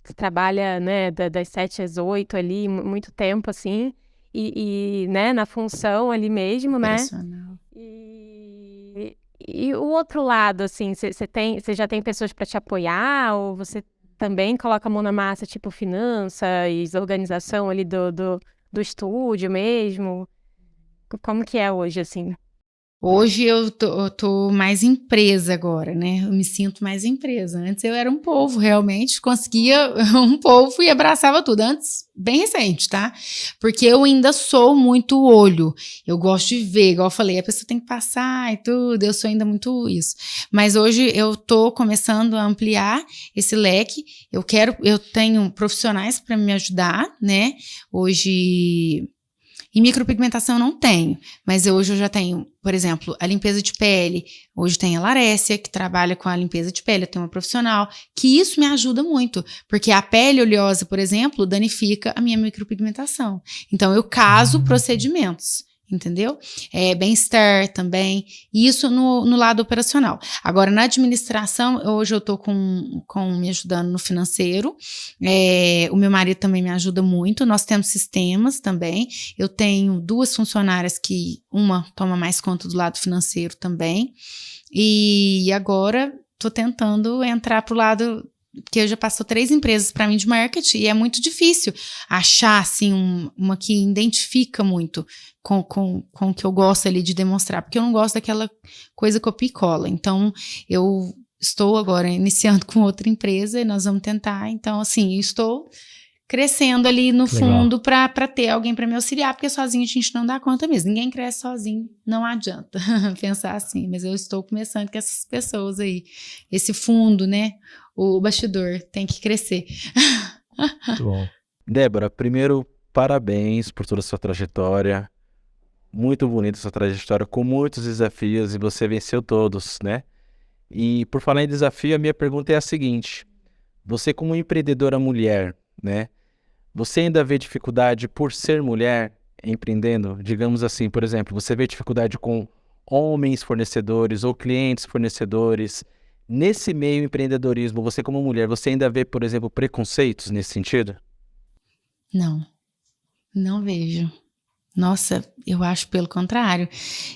que trabalha, né, das 7 às 8 ali, muito tempo, assim, e né, na função ali mesmo, né? E o outro lado, assim, você já tem pessoas para te apoiar, ou você também coloca a mão na massa, tipo finanças, organização ali do estúdio mesmo? Como que é hoje, assim? Hoje eu tô mais empresa agora, né? Eu me sinto mais empresa. Antes eu era um povo, realmente, conseguia um povo e abraçava tudo. Antes, bem recente, tá? Porque eu ainda sou muito olho. Eu gosto de ver, igual eu falei, a pessoa tem que passar e tudo, eu sou ainda muito isso. Mas hoje eu tô começando a ampliar esse leque. Eu tenho profissionais para me ajudar, né? Hoje... E micropigmentação eu não tenho, mas hoje eu já tenho, por exemplo, a limpeza de pele. Hoje tem a Larécia, que trabalha com a limpeza de pele, eu tenho uma profissional, que isso me ajuda muito, porque a pele oleosa, por exemplo, danifica a minha micropigmentação. Então eu caso procedimentos. entendeu? Bem-estar também, isso no lado operacional. Agora, na administração, hoje eu estou me ajudando no financeiro, o meu marido também me ajuda muito, nós temos sistemas também, eu tenho 2 funcionárias que uma toma mais conta do lado financeiro também, e agora estou tentando entrar para o lado, porque eu já passou 3 empresas para mim de marketing e é muito difícil achar assim uma que identifica muito com o que eu gosto ali de demonstrar, porque eu não gosto daquela coisa copia e cola. Então eu estou agora iniciando com outra empresa e nós vamos tentar. Então assim, eu estou crescendo ali no fundo para ter alguém para me auxiliar, porque sozinho a gente não dá conta mesmo. Ninguém cresce sozinho, não adianta pensar assim. Mas eu estou começando com essas pessoas aí, esse fundo, né? O bastidor tem que crescer. Muito bom. Débora, primeiro, parabéns por toda a sua trajetória. Muito bonita a sua trajetória, com muitos desafios, e você venceu todos, né? E por falar em desafio, a minha pergunta é a seguinte: você como empreendedora mulher, né? Você ainda vê dificuldade por ser mulher empreendendo? Digamos assim, por exemplo, você vê dificuldade com homens fornecedores ou clientes fornecedores? Nesse meio empreendedorismo, você como mulher, você ainda vê, por exemplo, preconceitos nesse sentido? Não vejo. Nossa, eu acho pelo contrário.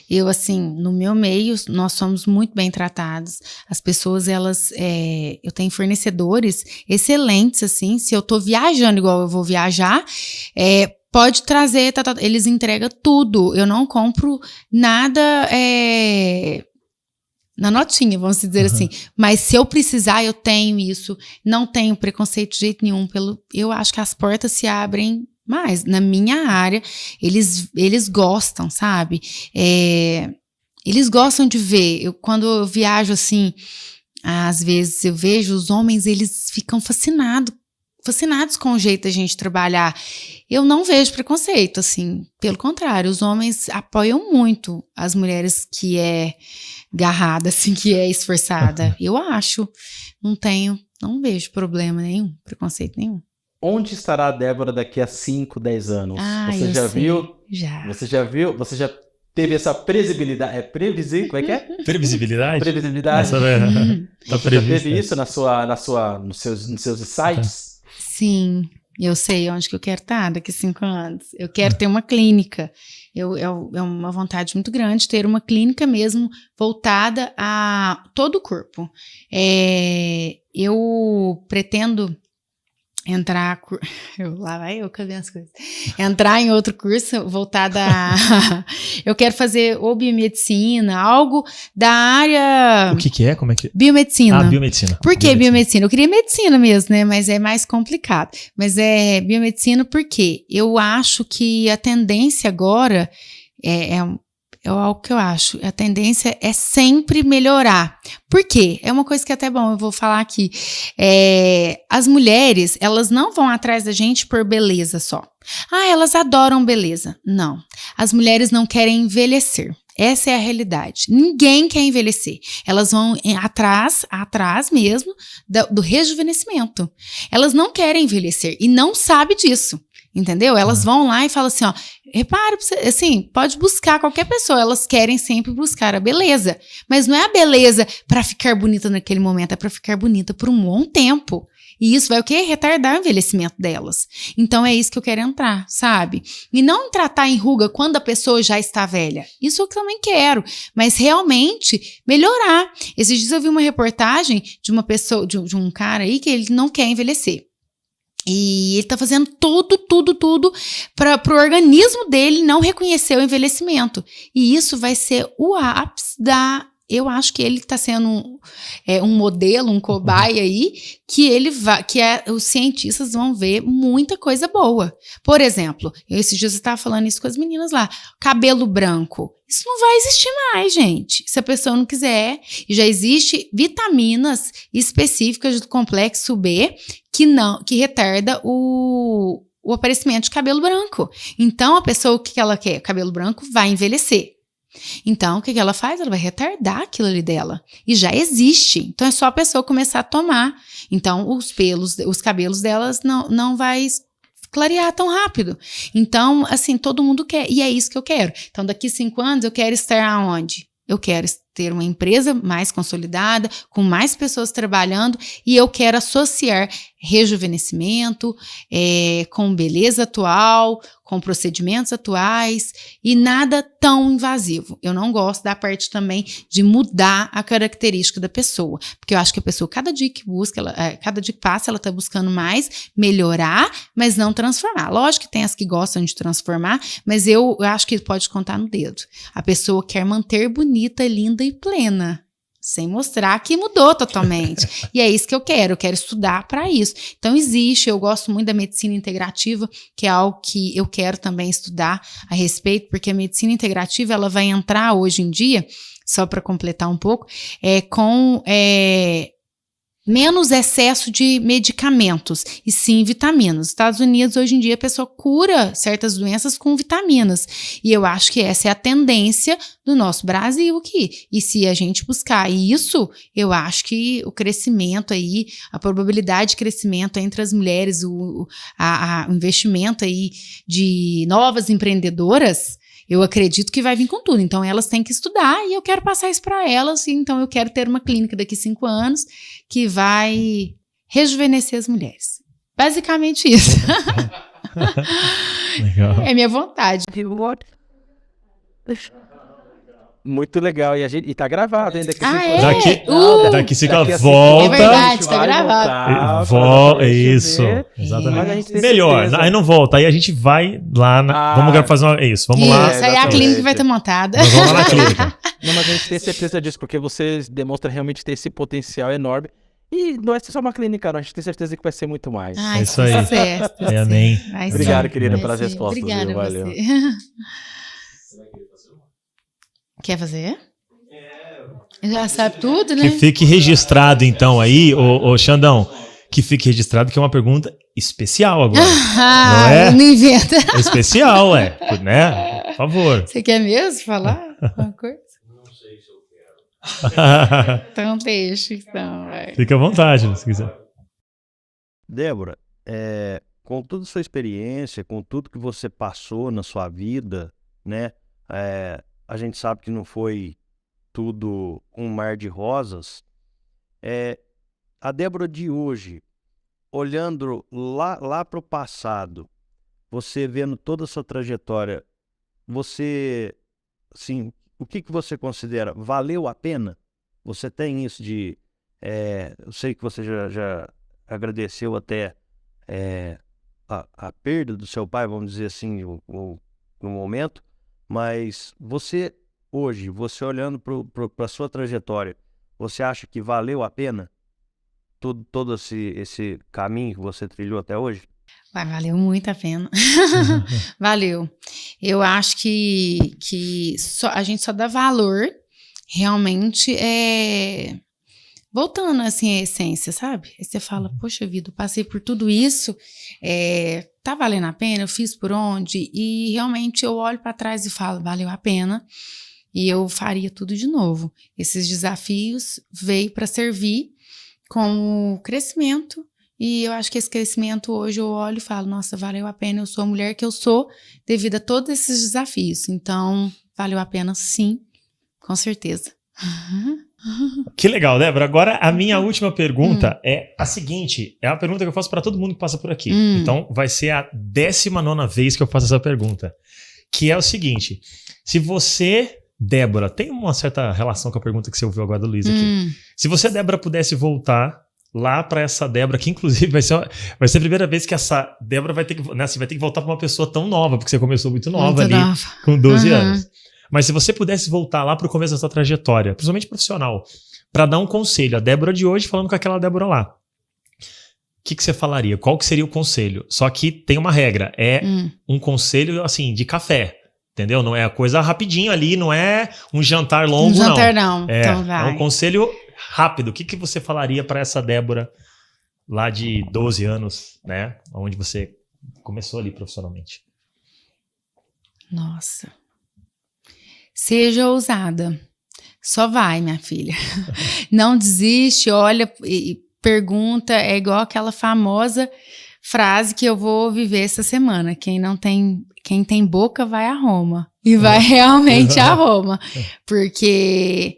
Eu, assim, no meu meio, nós somos muito bem tratados. As pessoas, eu tenho fornecedores excelentes, assim. Se eu tô viajando igual eu vou viajar, pode trazer, eles entregam tudo. Eu não compro nada na notinha, vamos dizer assim. Mas se eu precisar, eu tenho isso. Não tenho preconceito de jeito nenhum. Eu acho que as portas se abrem mais. Na minha área, eles gostam, sabe? Eles gostam de ver. Quando eu viajo assim, às vezes eu vejo os homens, eles ficam fascinados com o jeito da gente trabalhar. Eu não vejo preconceito, assim. Pelo contrário, os homens apoiam muito as mulheres que é garrada, assim, que é esforçada. Eu acho. Não vejo problema nenhum, preconceito nenhum. Onde estará a Débora daqui a 5, 10 anos? Você já viu? Já. Você já viu? Você já teve essa previsibilidade? Como é que é? Previsibilidade? Previsibilidade. Tá Você já teve isso nos seus insights? Sim, eu sei onde que eu quero estar daqui a 5 anos. Eu quero ter uma clínica. É uma vontade muito grande ter uma clínica mesmo voltada a todo o corpo. Eu pretendo entrar em outro curso voltado eu quero fazer ou biomedicina, algo da área... O que é? Como é que... Biomedicina. Biomedicina. Por que biomedicina? Eu queria medicina mesmo, né? Mas é mais complicado. Mas é biomedicina porque eu acho que a tendência agora é algo que eu acho. A tendência é sempre melhorar. Por quê? É uma coisa que é até bom, eu vou falar aqui. As mulheres, elas não vão atrás da gente por beleza só. Elas adoram beleza. Não. As mulheres não querem envelhecer. Essa é a realidade. Ninguém quer envelhecer. Elas vão atrás mesmo do rejuvenescimento. Elas não querem envelhecer e não sabem disso. Entendeu? Elas vão lá e falam assim, repara, assim, pode buscar qualquer pessoa, elas querem sempre buscar a beleza, mas não é a beleza para ficar bonita naquele momento, é para ficar bonita por um bom tempo. E isso vai o quê? Retardar o envelhecimento delas. Então é isso que eu quero entrar, sabe? E não tratar em ruga quando a pessoa já está velha. Isso eu também quero, mas realmente melhorar. Esses dias eu vi uma reportagem de uma pessoa, de um cara aí que ele não quer envelhecer. E ele tá fazendo tudo para o organismo dele não reconhecer o envelhecimento. E isso vai ser o ápice eu acho que ele está sendo um modelo, um cobaia aí, que os cientistas vão ver muita coisa boa. Por exemplo, esses dias eu estava falando isso com as meninas lá, cabelo branco. Isso não vai existir mais, gente. Se a pessoa não quiser, já existe vitaminas específicas do complexo B que retarda o aparecimento de cabelo branco. Então, a pessoa, o que ela quer? Cabelo branco vai envelhecer. Então, o que ela faz? Ela vai retardar aquilo ali dela. E já existe. Então, é só a pessoa começar a tomar. Então, os cabelos delas não vai clarear tão rápido. Então, assim, todo mundo quer, e é isso que eu quero. Então, daqui 5 anos, eu quero estar aonde? Eu quero ter uma empresa mais consolidada, com mais pessoas trabalhando, e eu quero associar rejuvenescimento com beleza atual, com procedimentos atuais, e nada tão invasivo. Eu não gosto da parte também de mudar a característica da pessoa, porque eu acho que a pessoa, cada dia que busca, cada dia que passa, ela está buscando mais melhorar, mas não transformar. Lógico que tem as que gostam de transformar, mas eu acho que pode contar no dedo. A pessoa quer manter bonita, linda e plena, sem mostrar que mudou totalmente. E é isso que eu quero estudar para isso. Então eu gosto muito da medicina integrativa, que é algo que eu quero também estudar a respeito, porque a medicina integrativa, ela vai entrar hoje em dia, só para completar um pouco, com menos excesso de medicamentos, e sim vitaminas. Nos Estados Unidos, hoje em dia, a pessoa cura certas doenças com vitaminas. E eu acho que essa é a tendência do nosso Brasil aqui. E se a gente buscar isso, eu acho que o crescimento aí, a probabilidade de crescimento entre as mulheres, o investimento aí de novas empreendedoras, eu acredito que vai vir com tudo. Então, elas têm que estudar e eu quero passar isso para elas. Então, eu quero ter uma clínica daqui 5 anos que vai rejuvenescer as mulheres. Basicamente isso. Legal. É minha vontade. Muito legal. E tá gravado ainda. Daqui 5 daqui a volta. É verdade, tá gravado. Isso, exatamente. Mas Melhor, aí não volta, aí a gente vai lá vamos fazer isso, vamos lá. Isso, aí a clínica vai ter montada. Nós vamos lá na clínica. Não, mas a gente tem certeza disso, porque você demonstra realmente ter esse potencial enorme. E não é só uma clínica, não. A gente tem certeza que vai ser muito mais. É isso aí. Amém. Obrigado, querida, pelas respostas. Obrigada, valeu. você. Quer fazer? Já sabe tudo, né? Que fique registrado, então, aí, ô Xandão, que fique registrado que é uma pergunta especial agora. Não é? Não inventa. É especial, né? Por favor. Você quer mesmo falar uma coisa? Não sei se eu quero. Então deixa, então. Fique à vontade, se quiser. Débora, com toda a sua experiência, com tudo que você passou na sua vida, né? A gente sabe que não foi tudo um mar de rosas. A Débora de hoje, olhando lá para o passado, você vendo toda a sua trajetória, você, assim, o que você considera? Valeu a pena? Você tem isso de... eu sei que você já agradeceu até a perda do seu pai, vamos dizer assim, no momento, mas você, hoje, você olhando para a sua trajetória, você acha que valeu a pena todo esse caminho que você trilhou até hoje? Valeu muito a pena. Valeu. Eu acho que a gente só dá valor realmente voltando assim à essência, sabe? Aí você fala, poxa vida, eu passei por tudo isso, tá valendo a pena, eu fiz por onde? E realmente eu olho para trás e falo, valeu a pena, e eu faria tudo de novo. Esses desafios veio para servir como crescimento, e eu acho que esse crescimento hoje eu olho e falo, nossa, valeu a pena, eu sou a mulher que eu sou devido a todos esses desafios. Então, valeu a pena sim, com certeza. Que legal, Débora. Agora, a minha última pergunta é a seguinte, é uma pergunta que eu faço para todo mundo que passa por aqui. Então, vai ser a 19ª vez que eu faço essa pergunta, que é o seguinte, se você, Débora, tem uma certa relação com a pergunta que você ouviu agora do Luiz aqui. Se você, Débora, pudesse voltar lá para essa Débora, que inclusive vai ser a primeira vez que essa Débora vai ter que, né, você vai ter que voltar para uma pessoa tão nova, porque você começou muito nova ali, com 12 anos. Mas se você pudesse voltar lá para o começo da sua trajetória, principalmente profissional, para dar um conselho, a Débora de hoje falando com aquela Débora lá, o que você falaria? Qual que seria o conselho? Só que tem uma regra, um conselho assim, de café, entendeu? Não é a coisa rapidinho ali, não é um jantar longo, não. Um jantar não, então vai. É um conselho rápido. O que você falaria para essa Débora lá de 12 anos, né? Onde você começou ali profissionalmente? Nossa. Seja ousada. Só vai, minha filha. Não desiste, olha e pergunta. É igual aquela famosa frase que eu vou viver essa semana. Quem tem boca vai a Roma. E vai realmente a Roma. Porque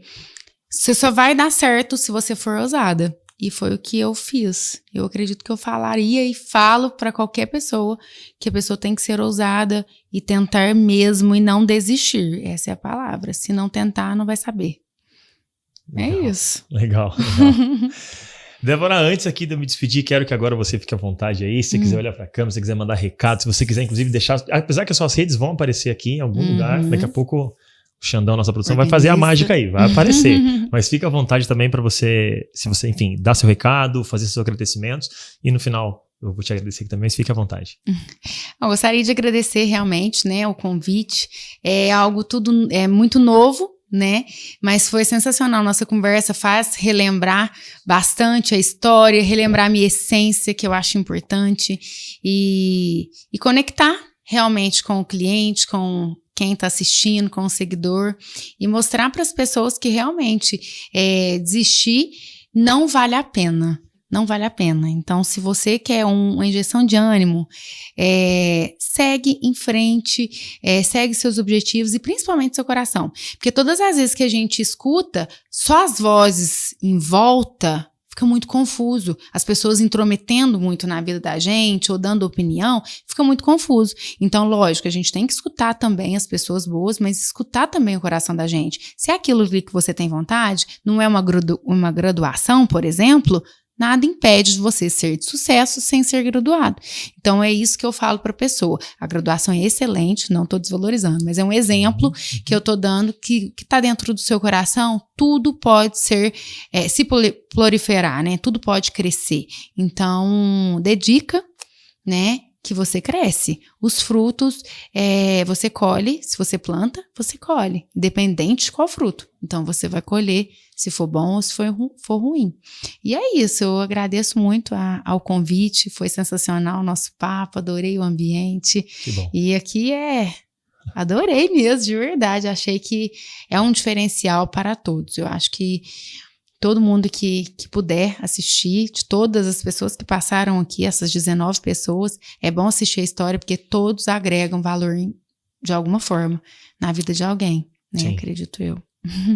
você só vai dar certo se você for ousada. E foi o que eu fiz. Eu acredito que eu falaria e falo para qualquer pessoa que a pessoa tem que ser ousada e tentar mesmo e não desistir. Essa é a palavra. Se não tentar, não vai saber. Legal, é isso. Legal. Débora, antes aqui de eu me despedir, quero que agora você fique à vontade aí. Se você quiser olhar para a câmera, se você quiser mandar recado, se você quiser inclusive deixar... Apesar que as suas redes vão aparecer aqui em algum lugar, daqui a pouco... O Xandão, nossa produção, vai fazer a mágica aí, vai aparecer. Mas fica à vontade também para você, se você, enfim, dar seu recado, fazer seus agradecimentos. E no final, eu vou te agradecer aqui também, mas fique à vontade. Eu gostaria de agradecer realmente, né, o convite. É algo muito novo, né? Mas foi sensacional. Nossa conversa faz relembrar bastante a história, relembrar a minha essência, que eu acho importante. E conectar realmente com o cliente, com quem está assistindo, com o seguidor, e mostrar para as pessoas que realmente desistir não vale a pena. Não vale a pena. Então, se você quer uma injeção de ânimo, segue em frente, segue seus objetivos e principalmente seu coração. Porque todas as vezes que a gente escuta só as vozes em volta, fica muito confuso. As pessoas intrometendo muito na vida da gente ou dando opinião, fica muito confuso. Então, lógico, a gente tem que escutar também as pessoas boas, mas escutar também o coração da gente. Se é aquilo ali que você tem vontade, não é uma graduação, por exemplo, nada impede de você ser de sucesso sem ser graduado. Então, é isso que eu falo para a pessoa. A graduação é excelente, não estou desvalorizando, mas é um exemplo que eu estou dando que está dentro do seu coração, tudo pode ser, se proliferar, né? Tudo pode crescer. Então, dedica, né? Que você cresce. Os frutos, você colhe, se você planta, você colhe, independente de qual fruto. Então, você vai colher se for bom ou se for ruim. E é isso, eu agradeço muito ao convite, foi sensacional o nosso papo, adorei o ambiente. Que bom. E aqui adorei mesmo, de verdade, achei que é um diferencial para todos. Eu acho que todo mundo que puder assistir, de todas as pessoas que passaram aqui, essas 19 pessoas, é bom assistir a história, porque todos agregam valor de alguma forma na vida de alguém, né? Sim. Acredito eu.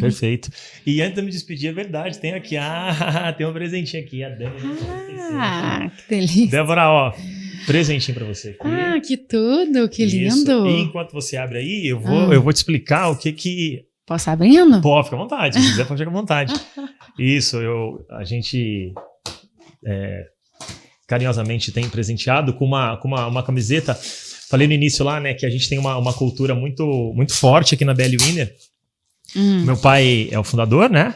Perfeito. E antes de eu me despedir, é verdade, tem aqui, tem um presentinho aqui, a Débora. Que delícia. Débora, ó, presentinho pra você aqui. Que tudo, que Isso. lindo. E enquanto você abre aí, eu vou te explicar o que... Posso abrindo? Pô, fica à vontade, se quiser pode ficar à vontade. Isso, a gente carinhosamente tem presenteado com uma camiseta. Falei no início lá, né, que a gente tem uma cultura muito, muito forte aqui na BL Winner. Meu pai é o fundador, né?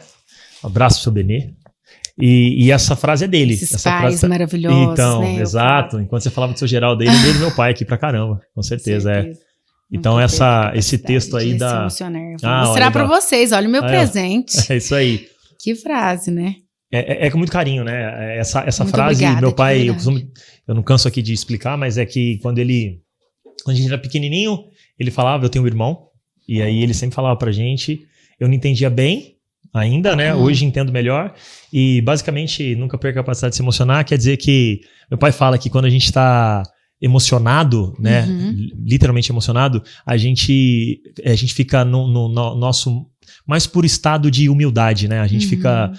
Um abraço pro seu Benê. E essa frase é dele. Esses essa pais frase maravilhosos, então, né? exato. Enquanto você falava do seu Geraldo aí, lembrei do meu pai aqui pra caramba. Com certeza, Então, esse texto aí da... Vou mostrar pra vocês, olha o meu presente. É isso aí. Que frase, né? É com muito carinho, né? Essa Muito frase, obrigada, meu pai, eu não canso aqui de explicar, mas é que quando a gente era pequenininho, ele falava, eu tenho um irmão, e aí ele sempre falava pra gente, eu não entendia bem ainda, né? Hoje entendo melhor, e basicamente nunca perca a capacidade de se emocionar, quer dizer que, meu pai fala que quando a gente tá emocionado, né? Literalmente emocionado, a gente fica no nosso mais puro estado de humildade, né? A gente fica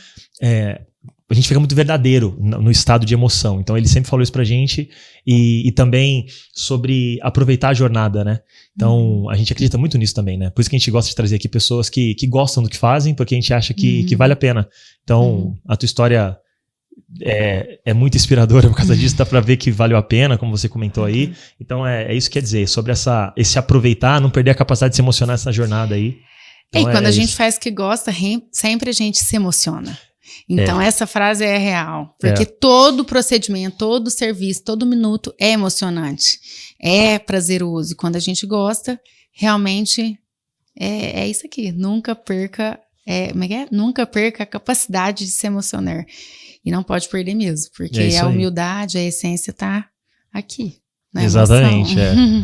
muito verdadeiro no estado de emoção. Então ele sempre falou isso pra gente e também sobre aproveitar a jornada, né? Então a gente acredita muito nisso também, né? Por isso que a gente gosta de trazer aqui pessoas que gostam do que fazem, porque a gente acha que vale a pena. Então a tua história é muito inspiradora por causa disso, dá pra ver que valeu a pena, como você comentou aí. Então é isso que quer dizer, sobre esse aproveitar, não perder a capacidade de se emocionar nessa jornada aí. Então, e quando a gente faz o que gosta, sempre a gente se emociona. Então essa frase é real, porque todo procedimento, todo serviço, todo minuto é emocionante, é prazeroso. E quando a gente gosta, realmente é isso aqui, nunca perca nunca perca a capacidade de se emocionar. E não pode perder mesmo, porque a humildade, a essência tá aqui. Exatamente,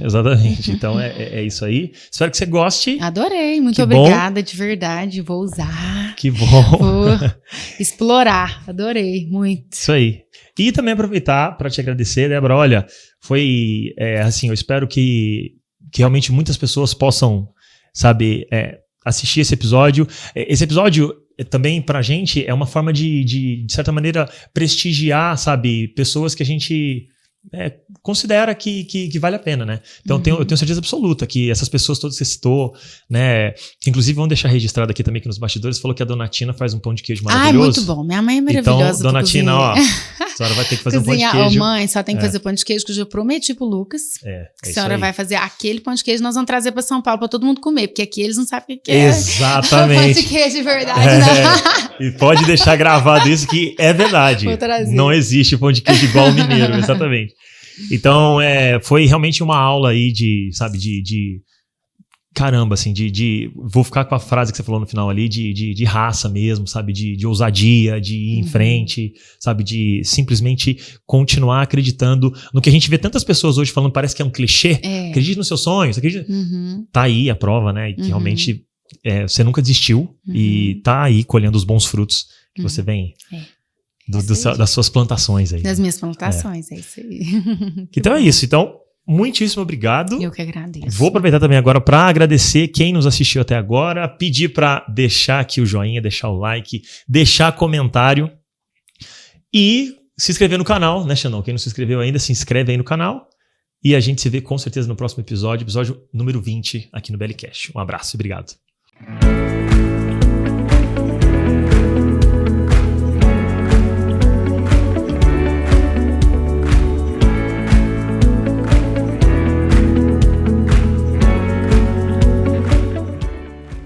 exatamente. Então é isso aí. Espero que você goste. Adorei, muito obrigada, de verdade. Vou usar. Que bom. Vou explorar, adorei, muito. Isso aí. E também aproveitar para te agradecer, Débora. Olha, foi assim, eu espero que realmente muitas pessoas possam, sabe, assistir esse episódio. Esse episódio também pra gente é uma forma de certa maneira, prestigiar, sabe, pessoas que a gente considera que vale a pena, né? Então eu tenho certeza absoluta que essas pessoas todas que você citou, né? Que inclusive vamos deixar registrado aqui também que nos bastidores, falou que a Dona Tina faz um pão de queijo maravilhoso. Muito bom. Minha mãe é maravilhosa. Então, Dona Tina, ó, a senhora vai ter que fazer um pão de queijo. Mãe, só tem que fazer pão de queijo, que eu já prometi pro Lucas. Que a senhora vai fazer aquele pão de queijo, nós vamos trazer pra São Paulo pra todo mundo comer, porque aqui eles não sabem o que é. Exatamente. Pão de queijo de verdade, não. E pode deixar gravado isso que é verdade. Vou trazer. Não existe pão de queijo igual o mineiro, exatamente. Então, foi realmente uma aula aí de caramba, assim, vou ficar com a frase que você falou no final ali, de raça mesmo, sabe, de ousadia, de ir em frente, sabe, de simplesmente continuar acreditando no que a gente vê tantas pessoas hoje falando, parece que é um clichê, acredite nos seus sonhos, acredite. Tá aí a prova, né, e que realmente você nunca desistiu e tá aí colhendo os bons frutos que você vem das suas plantações aí. Das minhas plantações, é isso aí. Então é isso. Então, muitíssimo obrigado. Eu que agradeço. Vou aproveitar também agora para agradecer quem nos assistiu até agora, pedir para deixar aqui o joinha, deixar o like, deixar comentário e se inscrever no canal, né, Xandão? Quem não se inscreveu ainda, se inscreve aí no canal e a gente se vê com certeza no próximo episódio número 20 aqui no Bellicast. Um abraço e obrigado.